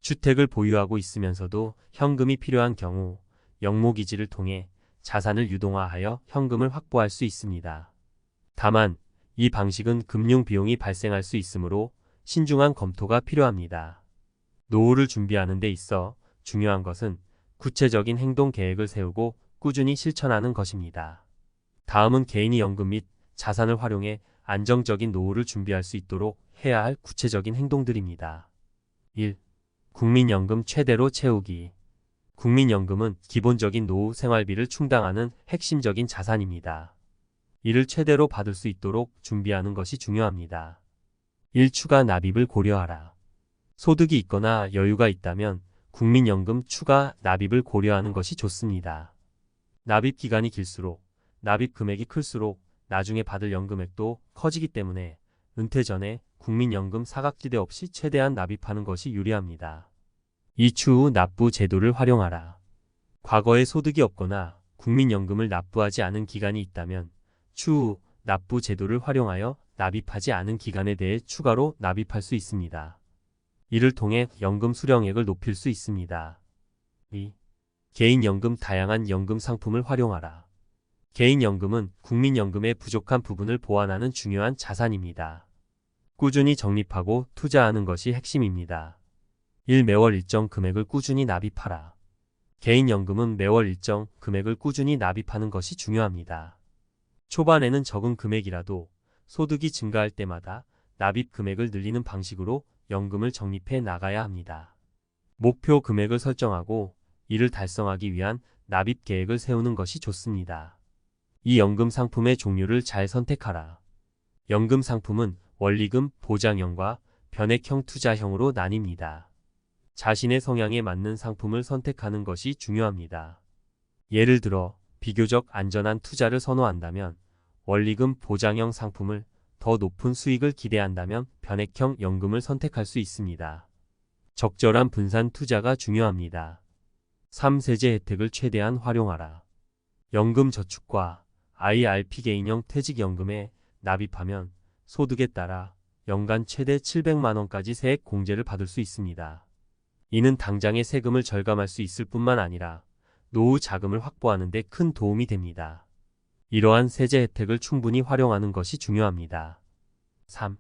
주택을 보유하고 있으면서도 현금이 필요한 경우 영목이지를 통해 자산을 유동화하여 현금을 확보할 수 있습니다. 다만 이 방식은 금융 비용이 발생할 수 있으므로 신중한 검토가 필요합니다. 노후를 준비하는 데 있어 중요한 것은 구체적인 행동 계획을 세우고 꾸준히 실천하는 것입니다. 다음은 개인이 연금 및 자산을 활용해 안정적인 노후를 준비할 수 있도록 해야 할 구체적인 행동들입니다. 1. 국민연금 최대로 채우기. 국민연금은 기본적인 노후 생활비를 충당하는 핵심적인 자산입니다. 이를 최대로 받을 수 있도록 준비하는 것이 중요합니다. 1. 추가 납입을 고려하라. 소득이 있거나 여유가 있다면 국민연금 추가 납입을 고려하는 것이 좋습니다. 납입 기간이 길수록 납입 금액이 클수록 나중에 받을 연금액도 커지기 때문에 은퇴 전에 국민연금 사각지대 없이 최대한 납입하는 것이 유리합니다. 이 추후 납부 제도를 활용하라. 과거에 소득이 없거나 국민연금을 납부하지 않은 기간이 있다면 추후 납부 제도를 활용하여 납입하지 않은 기간에 대해 추가로 납입할 수 있습니다. 이를 통해 연금 수령액을 높일 수 있습니다. 2. 개인연금 다양한 연금 상품을 활용하라. 개인연금은 국민연금의 부족한 부분을 보완하는 중요한 자산입니다. 꾸준히 적립하고 투자하는 것이 핵심입니다. 1. 매월 일정 금액을 꾸준히 납입하라. 개인연금은 매월 일정 금액을 꾸준히 납입하는 것이 중요합니다. 초반에는 적은 금액이라도 소득이 증가할 때마다 납입 금액을 늘리는 방식으로 연금을 적립해 나가야 합니다. 목표 금액을 설정하고 이를 달성하기 위한 납입 계획을 세우는 것이 좋습니다. 이 연금 상품의 종류를 잘 선택하라. 연금 상품은 원리금, 보장형과 변액형 투자형으로 나뉩니다. 자신의 성향에 맞는 상품을 선택하는 것이 중요합니다. 예를 들어 비교적 안전한 투자를 선호한다면 원리금 보장형 상품을, 더 높은 수익을 기대한다면 변액형 연금을 선택할 수 있습니다. 적절한 분산 투자가 중요합니다. 3. 세제 혜택을 최대한 활용하라. 연금 저축과 IRP 개인형 퇴직연금에 납입하면 소득에 따라 연간 최대 700만 원까지 세액 공제를 받을 수 있습니다. 이는 당장의 세금을 절감할 수 있을 뿐만 아니라 노후 자금을 확보하는 데 큰 도움이 됩니다. 이러한 세제 혜택을 충분히 활용하는 것이 중요합니다. 3.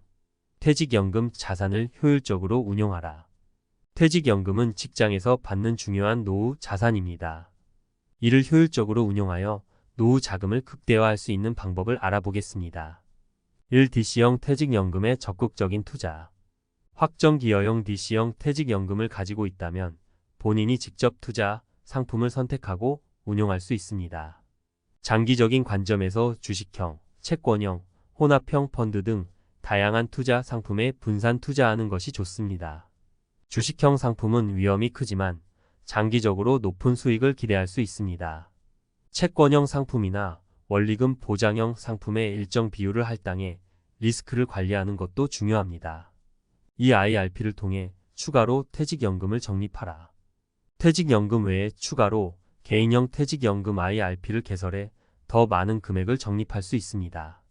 퇴직연금 자산을 효율적으로 운용하라. 퇴직연금은 직장에서 받는 중요한 노후 자산입니다. 이를 효율적으로 운용하여 노후 자금을 극대화할 수 있는 방법을 알아보겠습니다. 1. DC형 퇴직연금의 적극적인 투자. 확정기여형 DC형 퇴직연금을 가지고 있다면 본인이 직접 투자 상품을 선택하고 운용할 수 있습니다. 장기적인 관점에서 주식형, 채권형, 혼합형 펀드 등 다양한 투자 상품에 분산 투자하는 것이 좋습니다. 주식형 상품은 위험이 크지만 장기적으로 높은 수익을 기대할 수 있습니다. 채권형 상품이나 원리금 보장형 상품의 일정 비율을 할당해 리스크를 관리하는 것도 중요합니다. 이 IRP를 통해 추가로 퇴직연금을 적립하라. 퇴직연금 외에 추가로 개인형 퇴직연금 IRP를 개설해 더 많은 금액을 적립할 수 있습니다.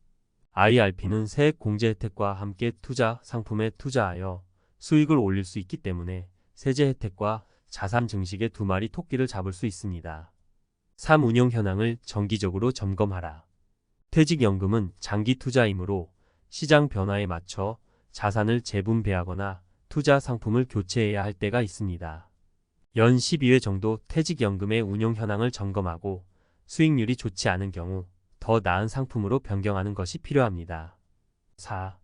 IRP는 세액 공제 혜택과 함께 투자 상품에 투자하여 수익을 올릴 수 있기 때문에 세제 혜택과 자산 증식의 두 마리 토끼를 잡을 수 있습니다. 3. 운용 현황을 정기적으로 점검하라. 퇴직연금은 장기 투자이므로 시장 변화에 맞춰 자산을 재분배하거나 투자 상품을 교체해야 할 때가 있습니다. 연 12회 정도 퇴직연금의 운용 현황을 점검하고 수익률이 좋지 않은 경우 더 나은 상품으로 변경하는 것이 필요합니다. 4.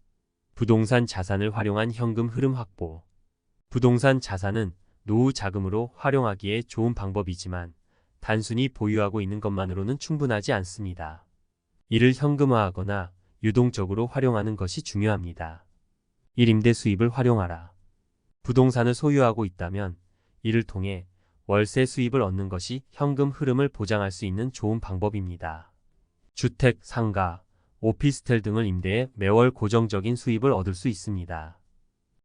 부동산 자산을 활용한 현금 흐름 확보. 부동산 자산은 노후 자금으로 활용하기에 좋은 방법이지만 단순히 보유하고 있는 것만으로는 충분하지 않습니다. 이를 현금화하거나 유동적으로 활용하는 것이 중요합니다. 1. 임대 수입을 활용하라. 부동산을 소유하고 있다면 이를 통해 월세 수입을 얻는 것이 현금 흐름을 보장할 수 있는 좋은 방법입니다. 주택, 상가, 오피스텔 등을 임대해 매월 고정적인 수입을 얻을 수 있습니다.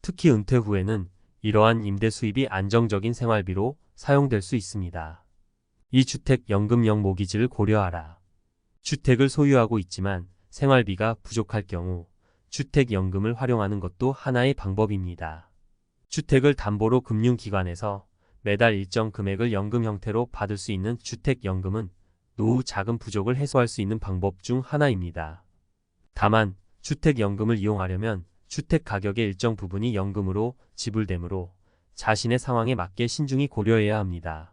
특히 은퇴 후에는 이러한 임대 수입이 안정적인 생활비로 사용될 수 있습니다. 이 주택연금형 모기지를 고려하라. 주택을 소유하고 있지만 생활비가 부족할 경우 주택연금을 활용하는 것도 하나의 방법입니다. 주택을 담보로 금융기관에서 매달 일정 금액을 연금 형태로 받을 수 있는 주택연금은 노후 자금 부족을 해소할 수 있는 방법 중 하나입니다. 다만 주택연금을 이용하려면 주택 가격의 일정 부분이 연금으로 지불되므로 자신의 상황에 맞게 신중히 고려해야 합니다.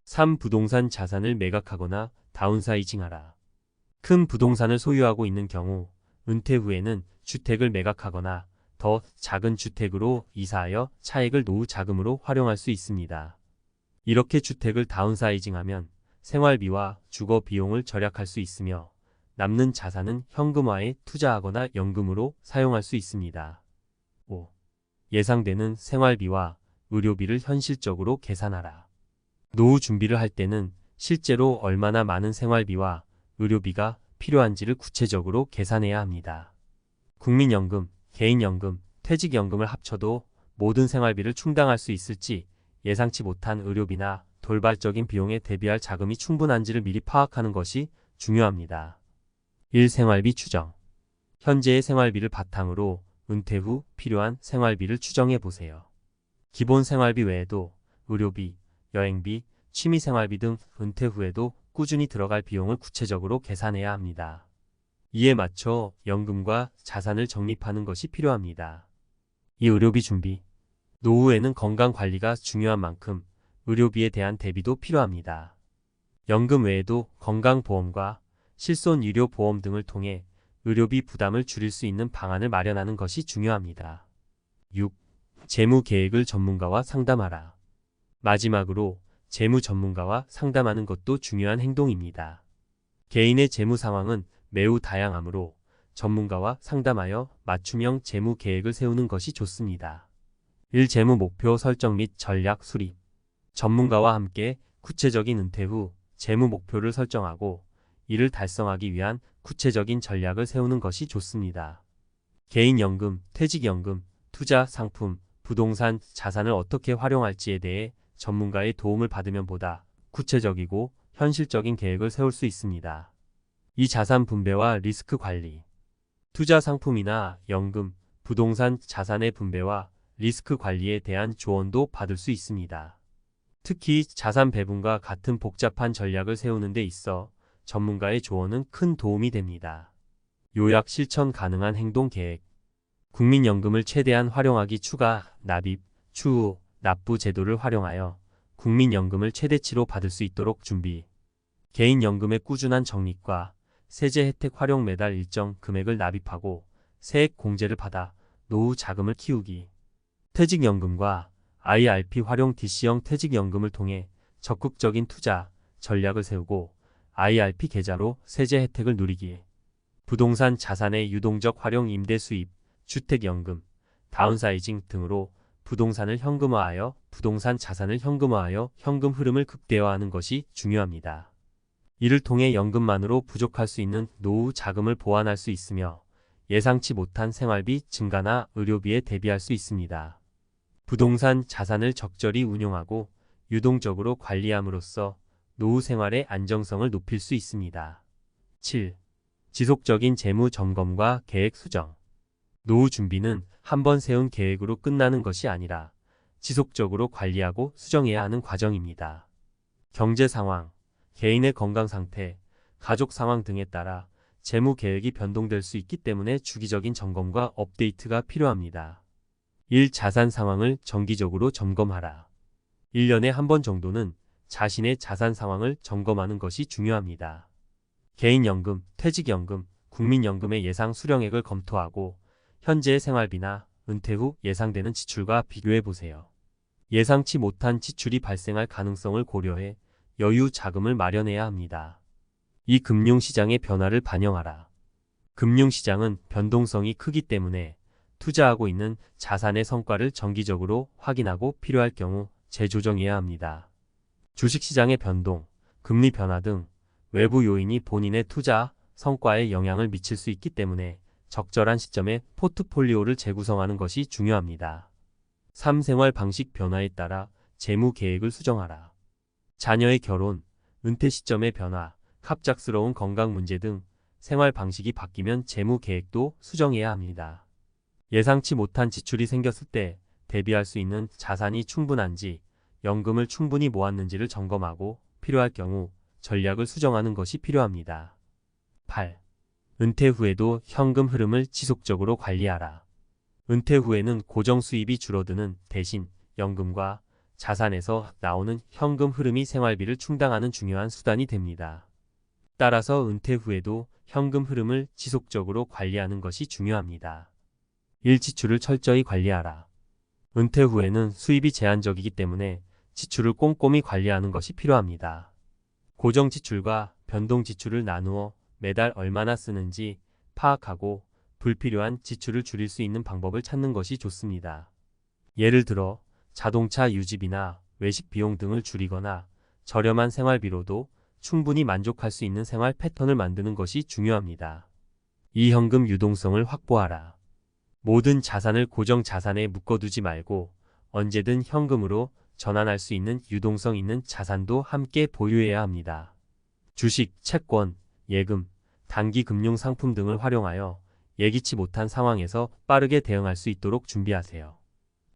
3. 부동산 자산을 매각하거나 다운사이징하라. 큰 부동산을 소유하고 있는 경우 은퇴 후에는 주택을 매각하거나 더 작은 주택으로 이사하여 차액을 노후 자금으로 활용할 수 있습니다. 이렇게 주택을 다운사이징하면 생활비와 주거 비용을 절약할 수 있으며 남는 자산은 현금화에 투자하거나 연금으로 사용할 수 있습니다. 5. 예상되는 생활비와 의료비를 현실적으로 계산하라. 노후 준비를 할 때는 실제로 얼마나 많은 생활비와 의료비가 필요한지를 구체적으로 계산해야 합니다. 국민연금, 개인연금, 퇴직연금을 합쳐도 모든 생활비를 충당할 수 있을지, 예상치 못한 의료비나 돌발적인 비용에 대비할 자금이 충분한지를 미리 파악하는 것이 중요합니다. 1. 생활비 추정. 현재의 생활비를 바탕으로 은퇴 후 필요한 생활비를 추정해 보세요. 기본 생활비 외에도 의료비, 여행비, 취미생활비 등 은퇴 후에도 꾸준히 들어갈 비용을 구체적으로 계산해야 합니다. 이에 맞춰 연금과 자산을 적립하는 것이 필요합니다. 이 의료비 준비. 노후에는 건강관리가 중요한 만큼 의료비에 대한 대비도 필요합니다. 연금 외에도 건강보험과 실손의료보험 등을 통해 의료비 부담을 줄일 수 있는 방안을 마련하는 것이 중요합니다. 6. 재무계획을 전문가와 상담하라. 마지막으로 재무 전문가와 상담하는 것도 중요한 행동입니다. 개인의 재무 상황은 매우 다양하므로 전문가와 상담하여 맞춤형 재무 계획을 세우는 것이 좋습니다. 1. 재무 목표 설정 및 전략 수립. 전문가와 함께 구체적인 은퇴 후 재무 목표를 설정하고 이를 달성하기 위한 구체적인 전략을 세우는 것이 좋습니다. 개인연금, 퇴직연금, 투자, 상품, 부동산, 자산을 어떻게 활용할지에 대해 전문가의 도움을 받으면 보다 구체적이고 현실적인 계획을 세울 수 있습니다. 이 자산 분배와 리스크 관리. 투자 상품이나 연금, 부동산 자산의 분배와 리스크 관리에 대한 조언도 받을 수 있습니다. 특히 자산 배분과 같은 복잡한 전략을 세우는 데 있어 전문가의 조언은 큰 도움이 됩니다. 요약 실천 가능한 행동 계획. 국민연금을 최대한 활용하기 추가, 납입, 추후, 납부 제도를 활용하여 국민연금을 최대치로 받을 수 있도록 준비. 개인연금의 꾸준한 적립과 세제 혜택 활용 매달 일정 금액을 납입하고 세액 공제를 받아 노후 자금을 키우기. 퇴직연금과 IRP 활용 DC형 퇴직연금을 통해 적극적인 투자 전략을 세우고 IRP 계좌로 세제 혜택을 누리기. 부동산 자산의 유동적 활용 임대 수입, 주택연금, 다운사이징 등으로 부동산을 현금화하여 부동산 자산을 현금화하여 현금 흐름을 극대화하는 것이 중요합니다. 이를 통해 연금만으로 부족할 수 있는 노후 자금을 보완할 수 있으며 예상치 못한 생활비 증가나 의료비에 대비할 수 있습니다. 부동산 자산을 적절히 운용하고 유동적으로 관리함으로써 노후 생활의 안정성을 높일 수 있습니다. 7. 지속적인 재무 점검과 계획 수정. 노후 준비는 한번 세운 계획으로 끝나는 것이 아니라 지속적으로 관리하고 수정해야 하는 과정입니다. 경제 상황, 개인의 건강 상태, 가족 상황 등에 따라 재무 계획이 변동될 수 있기 때문에 주기적인 점검과 업데이트가 필요합니다. 1. 자산 상황을 정기적으로 점검하라. 1년에 한 번 정도는 자신의 자산 상황을 점검하는 것이 중요합니다. 개인연금, 퇴직연금, 국민연금의 예상 수령액을 검토하고 현재의 생활비나 은퇴 후 예상되는 지출과 비교해 보세요. 예상치 못한 지출이 발생할 가능성을 고려해 여유 자금을 마련해야 합니다. 이 금융시장의 변화를 반영하라. 금융시장은 변동성이 크기 때문에 투자하고 있는 자산의 성과를 정기적으로 확인하고 필요할 경우 재조정해야 합니다. 주식시장의 변동, 금리 변화 등 외부 요인이 본인의 투자 성과에 영향을 미칠 수 있기 때문에 적절한 시점에 포트폴리오를 재구성하는 것이 중요합니다. 3. 생활 방식 변화에 따라 재무 계획을 수정하라. 자녀의 결혼, 은퇴 시점의 변화, 갑작스러운 건강 문제 등 생활 방식이 바뀌면 재무 계획도 수정해야 합니다. 예상치 못한 지출이 생겼을 때 대비할 수 있는 자산이 충분한지, 연금을 충분히 모았는지를 점검하고 필요할 경우 전략을 수정하는 것이 필요합니다. 8. 은퇴 후에도 현금 흐름을 지속적으로 관리하라. 은퇴 후에는 고정 수입이 줄어드는 대신 연금과 자산에서 나오는 현금 흐름이 생활비를 충당하는 중요한 수단이 됩니다. 따라서 은퇴 후에도 현금 흐름을 지속적으로 관리하는 것이 중요합니다. 1. 지출을 철저히 관리하라. 은퇴 후에는 수입이 제한적이기 때문에 지출을 꼼꼼히 관리하는 것이 필요합니다. 고정 지출과 변동 지출을 나누어 매달 얼마나 쓰는지 파악하고 불필요한 지출을 줄일 수 있는 방법을 찾는 것이 좋습니다. 예를 들어 자동차 유지비나 외식 비용 등을 줄이거나 저렴한 생활비로도 충분히 만족할 수 있는 생활 패턴을 만드는 것이 중요합니다. 이 현금 유동성을 확보하라. 모든 자산을 고정 자산에 묶어두지 말고 언제든 현금으로 전환할 수 있는 유동성 있는 자산도 함께 보유해야 합니다. 주식, 채권, 예금, 단기 금융 상품 등을 활용하여 예기치 못한 상황에서 빠르게 대응할 수 있도록 준비하세요.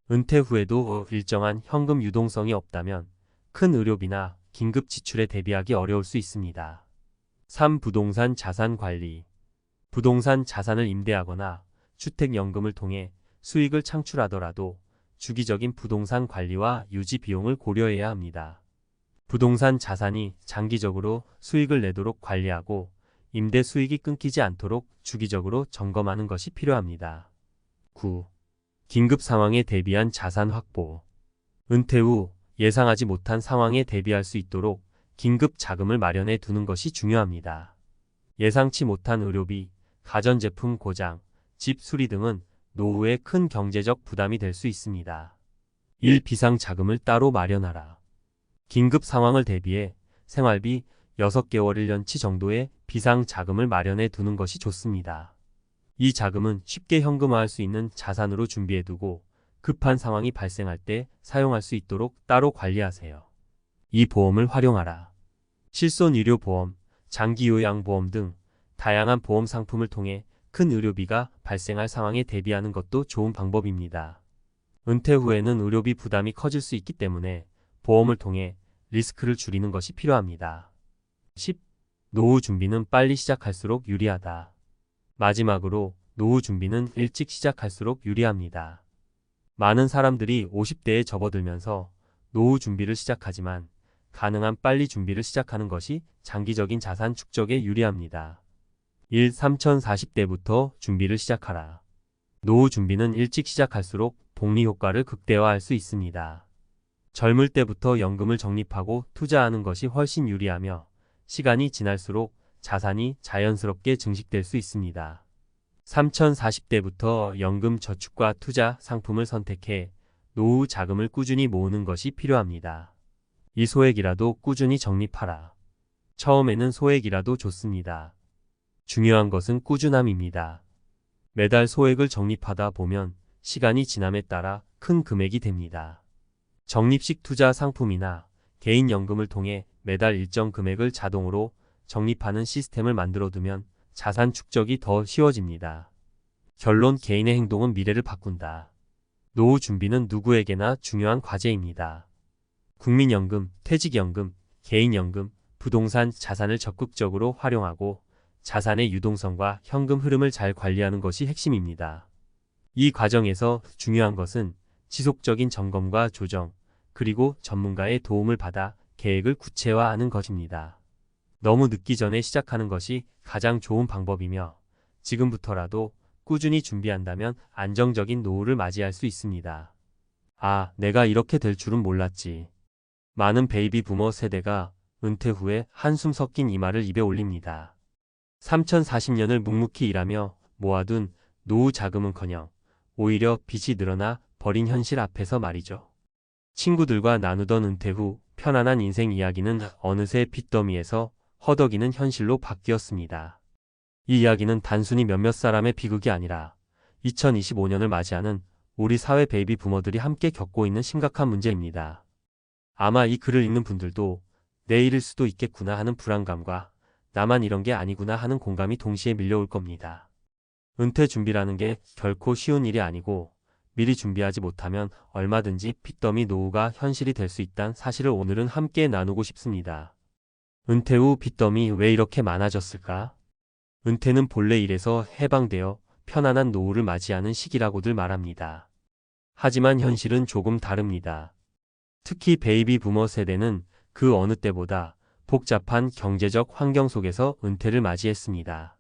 은퇴 후에도 일정한 현금 유동성이 없다면 큰 의료비나 긴급 지출에 대비하기 어려울 수 있습니다. 3. 부동산 자산 관리. 부동산 자산을 임대하거나 주택연금을 통해 수익을 창출하더라도 주기적인 부동산 관리와 유지 비용을 고려해야 합니다. 부동산 자산이 장기적으로 수익을 내도록 관리하고 임대 수익이 끊기지 않도록 주기적으로 점검하는 것이 필요합니다. 9. 긴급 상황에 대비한 자산 확보. 은퇴 후 예상하지 못한 상황에 대비할 수 있도록 긴급 자금을 마련해 두는 것이 중요합니다. 예상치 못한 의료비, 가전제품 고장, 집 수리 등은 노후에 큰 경제적 부담이 될 수 있습니다. 1. 비상 자금을 따로 마련하라. 긴급 상황을 대비해 생활비 6개월 1년치 정도의 비상 자금을 마련해 두는 것이 좋습니다. 이 자금은 쉽게 현금화할 수 있는 자산으로 준비해 두고 급한 상황이 발생할 때 사용할 수 있도록 따로 관리하세요. 이 보험을 활용하라. 실손의료보험, 장기요양보험 등 다양한 보험 상품을 통해 큰 의료비가 발생할 상황에 대비하는 것도 좋은 방법입니다. 은퇴 후에는 의료비 부담이 커질 수 있기 때문에 보험을 통해 리스크를 줄이는 것이 필요합니다. 10. 노후 준비는 빨리 시작할수록 유리하다. 마지막으로 노후 준비는 일찍 시작할수록 유리합니다. 많은 사람들이 50대에 접어들면서 노후 준비를 시작하지만 가능한 빨리 준비를 시작하는 것이 장기적인 자산 축적에 유리합니다. 1. 3040대부터 준비를 시작하라. 노후 준비는 일찍 시작할수록 복리 효과를 극대화할 수 있습니다. 젊을 때부터 연금을 적립하고 투자하는 것이 훨씬 유리하며 시간이 지날수록 자산이 자연스럽게 증식될 수 있습니다. 3040대부터 연금 저축과 투자 상품을 선택해 노후 자금을 꾸준히 모으는 것이 필요합니다. 이 소액이라도 꾸준히 적립하라. 처음에는 소액이라도 좋습니다. 중요한 것은 꾸준함입니다. 매달 소액을 적립하다 보면 시간이 지남에 따라 큰 금액이 됩니다. 적립식 투자 상품이나 개인연금을 통해 매달 일정 금액을 자동으로 적립하는 시스템을 만들어두면 자산 축적이 더 쉬워집니다. 결론, 개인의 행동은 미래를 바꾼다. 노후 준비는 누구에게나 중요한 과제입니다. 국민연금, 퇴직연금, 개인연금, 부동산 자산을 적극적으로 활용하고 자산의 유동성과 현금 흐름을 잘 관리하는 것이 핵심입니다. 이 과정에서 중요한 것은 지속적인 점검과 조정, 그리고 전문가의 도움을 받아 계획을 구체화하는 것입니다. 너무 늦기 전에 시작하는 것이 가장 좋은 방법이며 지금부터라도 꾸준히 준비한다면 안정적인 노후를 맞이할 수 있습니다. 아, 내가 이렇게 될 줄은 몰랐지. 많은 베이비 부머 세대가 은퇴 후에 한숨 섞인 이 말을 입에 올립니다. 3040년을 묵묵히 일하며 모아둔 노후 자금은커녕 오히려 빚이 늘어나 버린 현실 앞에서 말이죠. 친구들과 나누던 은퇴 후 편안한 인생 이야기는 어느새 빚더미에서 허덕이는 현실로 바뀌었습니다. 이 이야기는 단순히 몇몇 사람의 비극이 아니라 2025년을 맞이하는 우리 사회 베이비 부머들이 함께 겪고 있는 심각한 문제입니다. 아마 이 글을 읽는 분들도 내일일 수도 있겠구나 하는 불안감과 나만 이런 게 아니구나 하는 공감이 동시에 밀려올 겁니다. 은퇴 준비라는 게 결코 쉬운 일이 아니고 미리 준비하지 못하면 얼마든지 빚더미 노후가 현실이 될 수 있다는 사실을 오늘은 함께 나누고 싶습니다. 은퇴 후 빚더미 왜 이렇게 많아졌을까? 은퇴는 본래 일에서 해방되어 편안한 노후를 맞이하는 시기라고들 말합니다. 하지만 현실은 조금 다릅니다. 특히 베이비 부머 세대는 그 어느 때보다 복잡한 경제적 환경 속에서 은퇴를 맞이했습니다.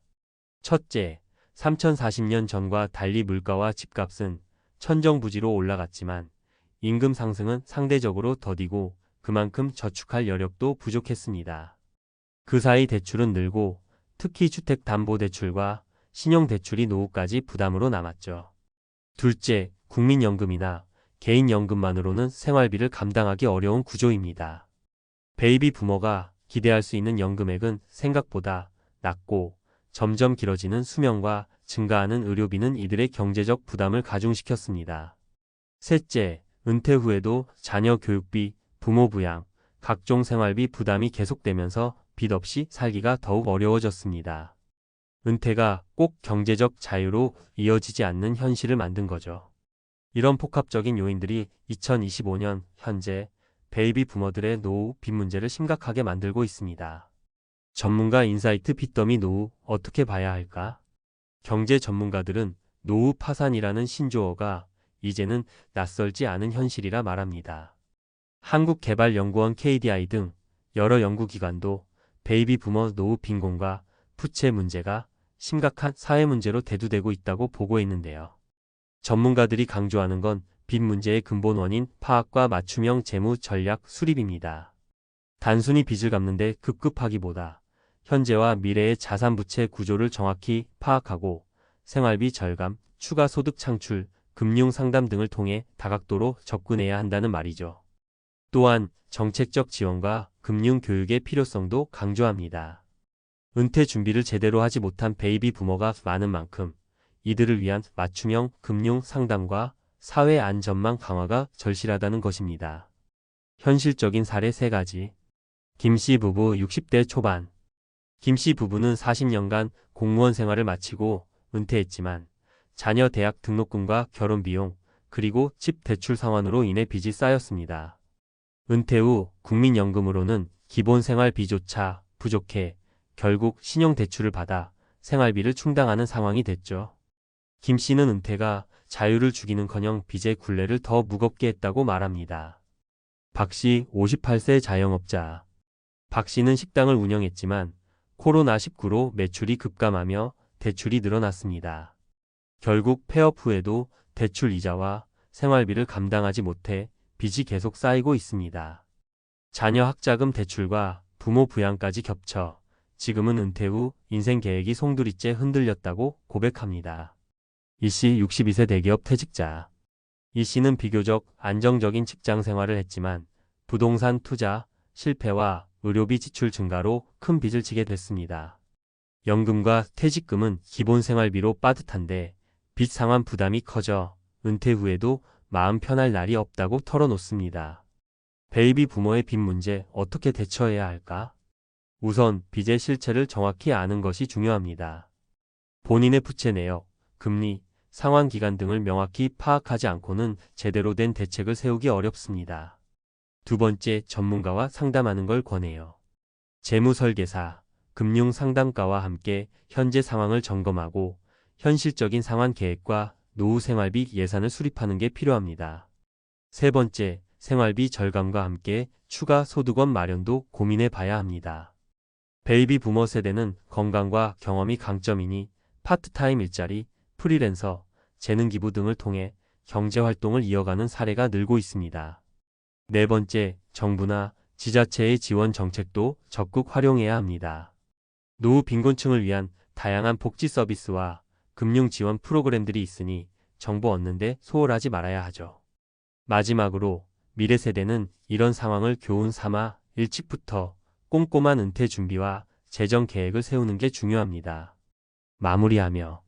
첫째, 3040년 전과 달리 물가와 집값은 천정부지로 올라갔지만 임금 상승은 상대적으로 더디고 그만큼 저축할 여력도 부족했습니다. 그 사이 대출은 늘고 특히 주택담보대출과 신용대출이 노후까지 부담으로 남았죠. 둘째, 국민연금이나 개인연금만으로는 생활비를 감당하기 어려운 구조입니다. 베이비 부머가 기대할 수 있는 연금액은 생각보다 낮고 점점 길어지는 수명과 증가하는 의료비는 이들의 경제적 부담을 가중시켰습니다. 셋째, 은퇴 후에도 자녀 교육비, 부모 부양, 각종 생활비 부담이 계속되면서 빚 없이 살기가 더욱 어려워졌습니다. 은퇴가 꼭 경제적 자유로 이어지지 않는 현실을 만든 거죠. 이런 복합적인 요인들이 2025년 현재 베이비 부머들의 노후 빚 문제를 심각하게 만들고 있습니다. 전문가 인사이트 빚더미 노후 어떻게 봐야 할까? 경제 전문가들은 노후 파산이라는 신조어가 이제는 낯설지 않은 현실이라 말합니다. 한국개발연구원 KDI 등 여러 연구기관도 베이비 부머 노후 빈곤과 부채 문제가 심각한 사회 문제로 대두되고 있다고 보고했는데요. 전문가들이 강조하는 건 빚 문제의 근본 원인 파악과 맞춤형 재무 전략 수립입니다. 단순히 빚을 갚는데 급급하기보다 현재와 미래의 자산 부채 구조를 정확히 파악하고 생활비 절감, 추가 소득 창출, 금융 상담 등을 통해 다각도로 접근해야 한다는 말이죠. 또한 정책적 지원과 금융 교육의 필요성도 강조합니다. 은퇴 준비를 제대로 하지 못한 베이비 부머가 많은 만큼 이들을 위한 맞춤형 금융 상담과 사회 안전망 강화가 절실하다는 것입니다. 현실적인 사례 3가지. 김씨 부부 60대 초반. 김씨 부부는 40년간 공무원 생활을 마치고 은퇴했지만 자녀 대학 등록금과 결혼 비용, 그리고 집 대출 상환으로 인해 빚이 쌓였습니다. 은퇴 후 국민연금으로는 기본 생활비조차 부족해 결국 신용대출을 받아 생활비를 충당하는 상황이 됐죠. 김 씨는 은퇴가 자유를 주기는커녕 빚의 굴레를 더 무겁게 했다고 말합니다. 박 씨 58세 자영업자. 박 씨는 식당을 운영했지만 코로나19로 매출이 급감하며 대출이 늘어났습니다. 결국 폐업 후에도 대출 이자와 생활비를 감당하지 못해 빚이 계속 쌓이고 있습니다. 자녀 학자금 대출과 부모 부양까지 겹쳐 지금은 은퇴 후 인생 계획이 송두리째 흔들렸다고 고백합니다. 이 씨 62세 대기업 퇴직자. 이 씨는 비교적 안정적인 직장 생활을 했지만 부동산 투자 실패와 의료비 지출 증가로 큰 빚을 지게 됐습니다. 연금과 퇴직금은 기본 생활비로 빠듯한데 빚 상환 부담이 커져 은퇴 후에도 마음 편할 날이 없다고 털어놓습니다. 베이비 부모의 빚 문제 어떻게 대처해야 할까? 우선 빚의 실체를 정확히 아는 것이 중요합니다. 본인의 부채 내역, 금리, 상환 기간 등을 명확히 파악하지 않고는 제대로 된 대책을 세우기 어렵습니다. 두 번째, 전문가와 상담하는 걸 권해요. 재무설계사, 금융 상담가와 함께 현재 상황을 점검하고 현실적인 상환 계획과 노후 생활비 예산을 수립하는 게 필요합니다. 세 번째, 생활비 절감과 함께 추가 소득원 마련도 고민해 봐야 합니다. 베이비 부머 세대는 건강과 경험이 강점이니 파트타임 일자리, 프리랜서, 재능기부 등을 통해 경제활동을 이어가는 사례가 늘고 있습니다. 네 번째, 정부나 지자체의 지원 정책도 적극 활용해야 합니다. 노후 빈곤층을 위한 다양한 복지 서비스와 금융 지원 프로그램들이 있으니 정보 얻는데 소홀하지 말아야 하죠. 마지막으로 미래 세대는 이런 상황을 교훈 삼아 일찍부터 꼼꼼한 은퇴 준비와 재정 계획을 세우는 게 중요합니다. 마무리하며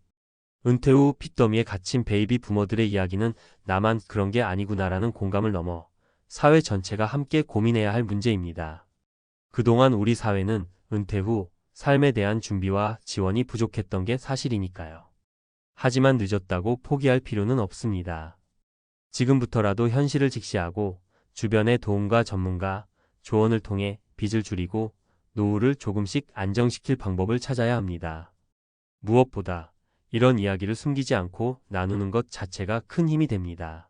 은퇴 후 빚더미에 갇힌 베이비 부머들의 이야기는 나만 그런 게 아니구나라는 공감을 넘어 사회 전체가 함께 고민해야 할 문제입니다. 그동안 우리 사회는 은퇴 후 삶에 대한 준비와 지원이 부족했던 게 사실이니까요. 하지만 늦었다고 포기할 필요는 없습니다. 지금부터라도 현실을 직시하고 주변의 도움과 전문가, 조언을 통해 빚을 줄이고 노후를 조금씩 안정시킬 방법을 찾아야 합니다. 무엇보다 이런 이야기를 숨기지 않고 나누는 것 자체가 큰 힘이 됩니다.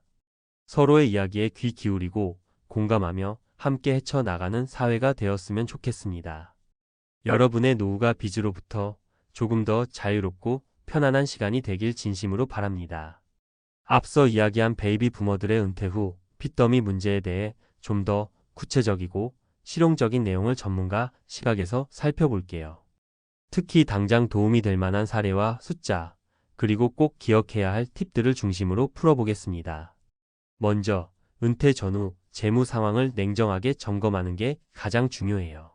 서로의 이야기에 귀 기울이고 공감하며 함께 헤쳐나가는 사회가 되었으면 좋겠습니다. 여러분의 노후가 빚으로부터 조금 더 자유롭고 편안한 시간이 되길 진심으로 바랍니다. 앞서 이야기한 베이비 부머들의 은퇴 후 빚더미 문제에 대해 좀 더 구체적이고 실용적인 내용을 전문가 시각에서 살펴볼게요. 특히 당장 도움이 될 만한 사례와 숫자, 그리고 꼭 기억해야 할 팁들을 중심으로 풀어보겠습니다. 먼저, 은퇴 전후 재무 상황을 냉정하게 점검하는 게 가장 중요해요.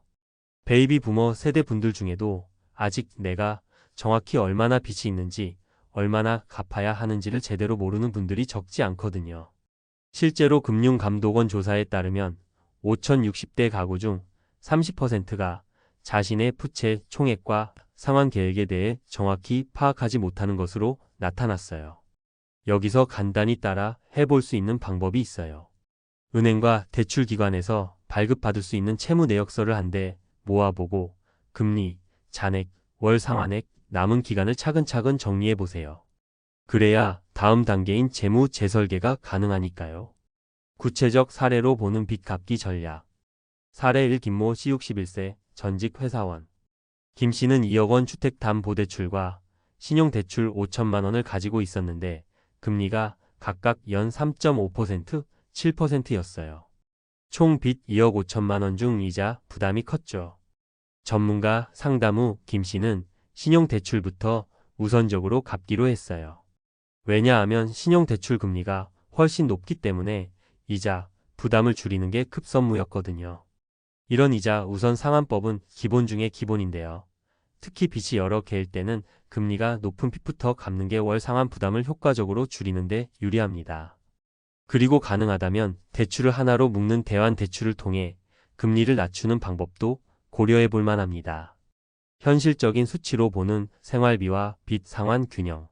베이비 부머 세대 분들 중에도 아직 내가 정확히 얼마나 빚이 있는지, 얼마나 갚아야 하는지를 제대로 모르는 분들이 적지 않거든요. 실제로 금융감독원 조사에 따르면 5,060대 가구 중 30%가 자신의 부채 총액과 상환 계획에 대해 정확히 파악하지 못하는 것으로 나타났어요. 여기서 간단히 따라 해볼 수 있는 방법이 있어요. 은행과 대출기관에서 발급받을 수 있는 채무 내역서를 한 대 모아보고 금리, 잔액, 월 상환액, 남은 기간을 차근차근 정리해 보세요. 그래야 다음 단계인 재무 재설계가 가능하니까요. 구체적 사례로 보는 빚 갚기 전략. 사례 1 김모 씨 61세 전직 회사원. 김 씨는 2억 원 주택담보대출과 신용대출 5천만 원을 가지고 있었는데 금리가 각각 연 3.5%, 7%였어요. 총 빚 2억 5천만 원 중 이자 부담이 컸죠. 전문가 상담 후 김 씨는 신용대출부터 우선적으로 갚기로 했어요. 왜냐하면 신용대출 금리가 훨씬 높기 때문에 이자 부담을 줄이는 게 급선무였거든요. 이런 이자 우선 상환법은 기본 중에 기본인데요. 특히 빚이 여러 개일 때는 금리가 높은 빚부터 갚는 게 월 상환 부담을 효과적으로 줄이는 데 유리합니다. 그리고 가능하다면 대출을 하나로 묶는 대환 대출을 통해 금리를 낮추는 방법도 고려해 볼 만합니다. 현실적인 수치로 보는 생활비와 빚 상환 균형.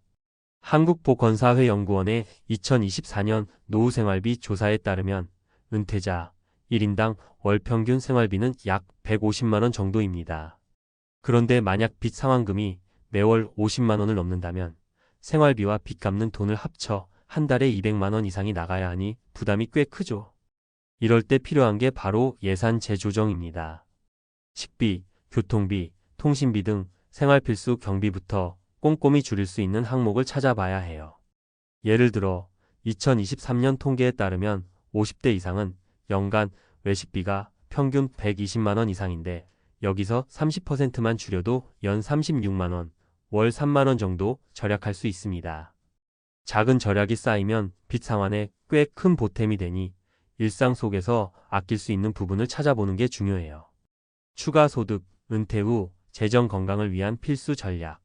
한국보건사회연구원의 2024년 노후생활비 조사에 따르면 은퇴자 1인당 월 평균 생활비는 약 150만 원 정도입니다. 그런데 만약 빚 상환금이 매월 50만 원을 넘는다면 생활비와 빚 갚는 돈을 합쳐 한 달에 200만 원 이상이 나가야 하니 부담이 꽤 크죠. 이럴 때 필요한 게 바로 예산 재조정입니다. 식비, 교통비, 통신비 등 생활필수 경비부터 꼼꼼히 줄일 수 있는 항목을 찾아봐야 해요. 예를 들어 2023년 통계에 따르면 50대 이상은 연간 외식비가 평균 120만 원 이상인데 여기서 30%만 줄여도 연 36만 원, 월 3만 원 정도 절약할 수 있습니다. 작은 절약이 쌓이면 빚 상환에 꽤 큰 보탬이 되니 일상 속에서 아낄 수 있는 부분을 찾아보는 게 중요해요. 추가 소득, 은퇴 후 재정 건강을 위한 필수 전략.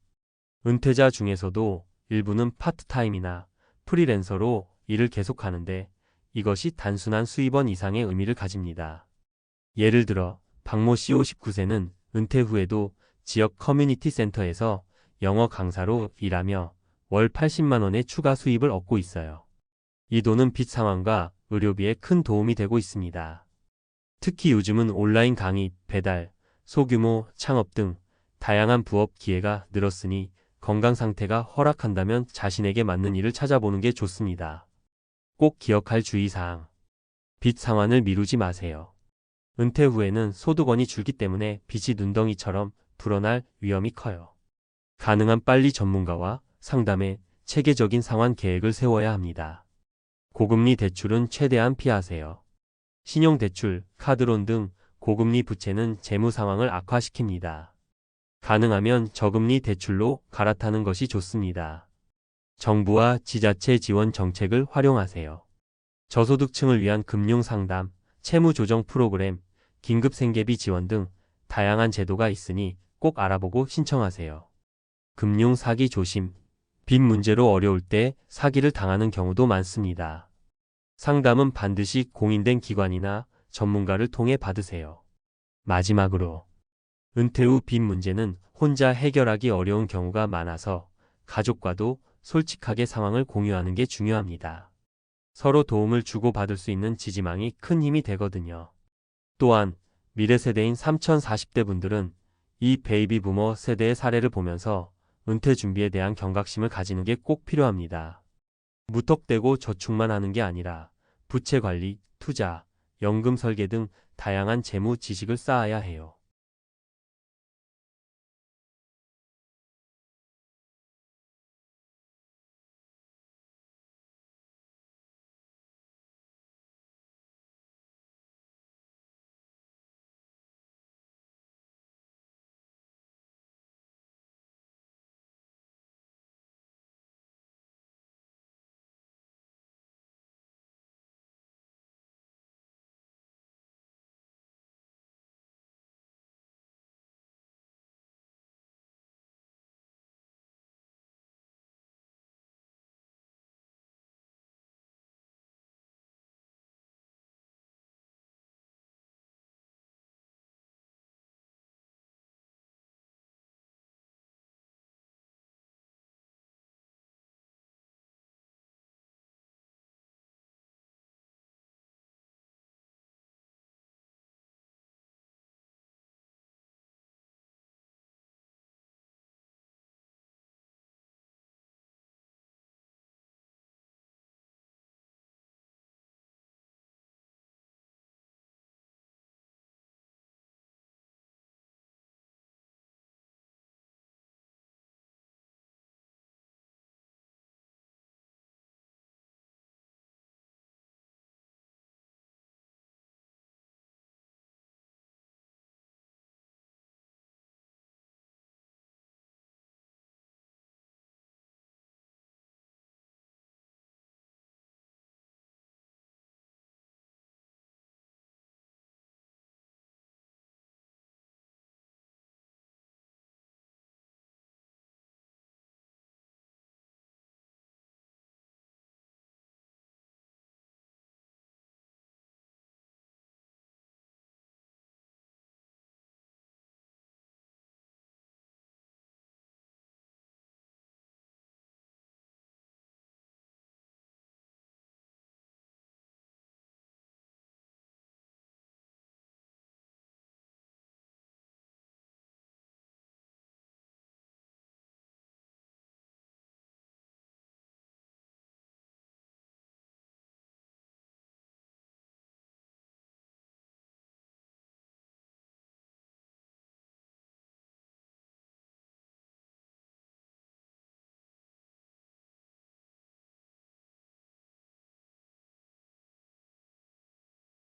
은퇴자 중에서도 일부는 파트타임이나 프리랜서로 일을 계속하는데 이것이 단순한 수입원 이상의 의미를 가집니다. 예를 들어 박모 씨 59세는 은퇴 후에도 지역 커뮤니티 센터에서 영어 강사로 일하며 월 80만 원의 추가 수입을 얻고 있어요. 이 돈은 빚 상환과 의료비에 큰 도움이 되고 있습니다. 특히 요즘은 온라인 강의, 배달, 소규모 창업 등 다양한 부업 기회가 늘었으니 건강 상태가 허락한다면 자신에게 맞는 일을 찾아보는 게 좋습니다. 꼭 기억할 주의사항. 빚 상환을 미루지 마세요. 은퇴 후에는 소득원이 줄기 때문에 빚이 눈덩이처럼 불어날 위험이 커요. 가능한 빨리 전문가와 상담해 체계적인 상환 계획을 세워야 합니다. 고금리 대출은 최대한 피하세요. 신용대출, 카드론 등 고금리 부채는 재무 상황을 악화시킵니다. 가능하면 저금리 대출로 갈아타는 것이 좋습니다. 정부와 지자체 지원 정책을 활용하세요. 저소득층을 위한 금융 상담, 채무 조정 프로그램, 긴급 생계비 지원 등 다양한 제도가 있으니 꼭 알아보고 신청하세요. 금융 사기 조심. 빚 문제로 어려울 때 사기를 당하는 경우도 많습니다. 상담은 반드시 공인된 기관이나 전문가를 통해 받으세요. 마지막으로 은퇴 후 빚 문제는 혼자 해결하기 어려운 경우가 많아서 가족과도 솔직하게 상황을 공유하는 게 중요합니다. 서로 도움을 주고받을 수 있는 지지망이 큰 힘이 되거든요. 또한 미래 세대인 3040대 분들은 이 베이비 부머 세대의 사례를 보면서 은퇴 준비에 대한 경각심을 가지는 게 꼭 필요합니다. 무턱대고 저축만 하는 게 아니라 부채 관리, 투자, 연금 설계 등 다양한 재무 지식을 쌓아야 해요.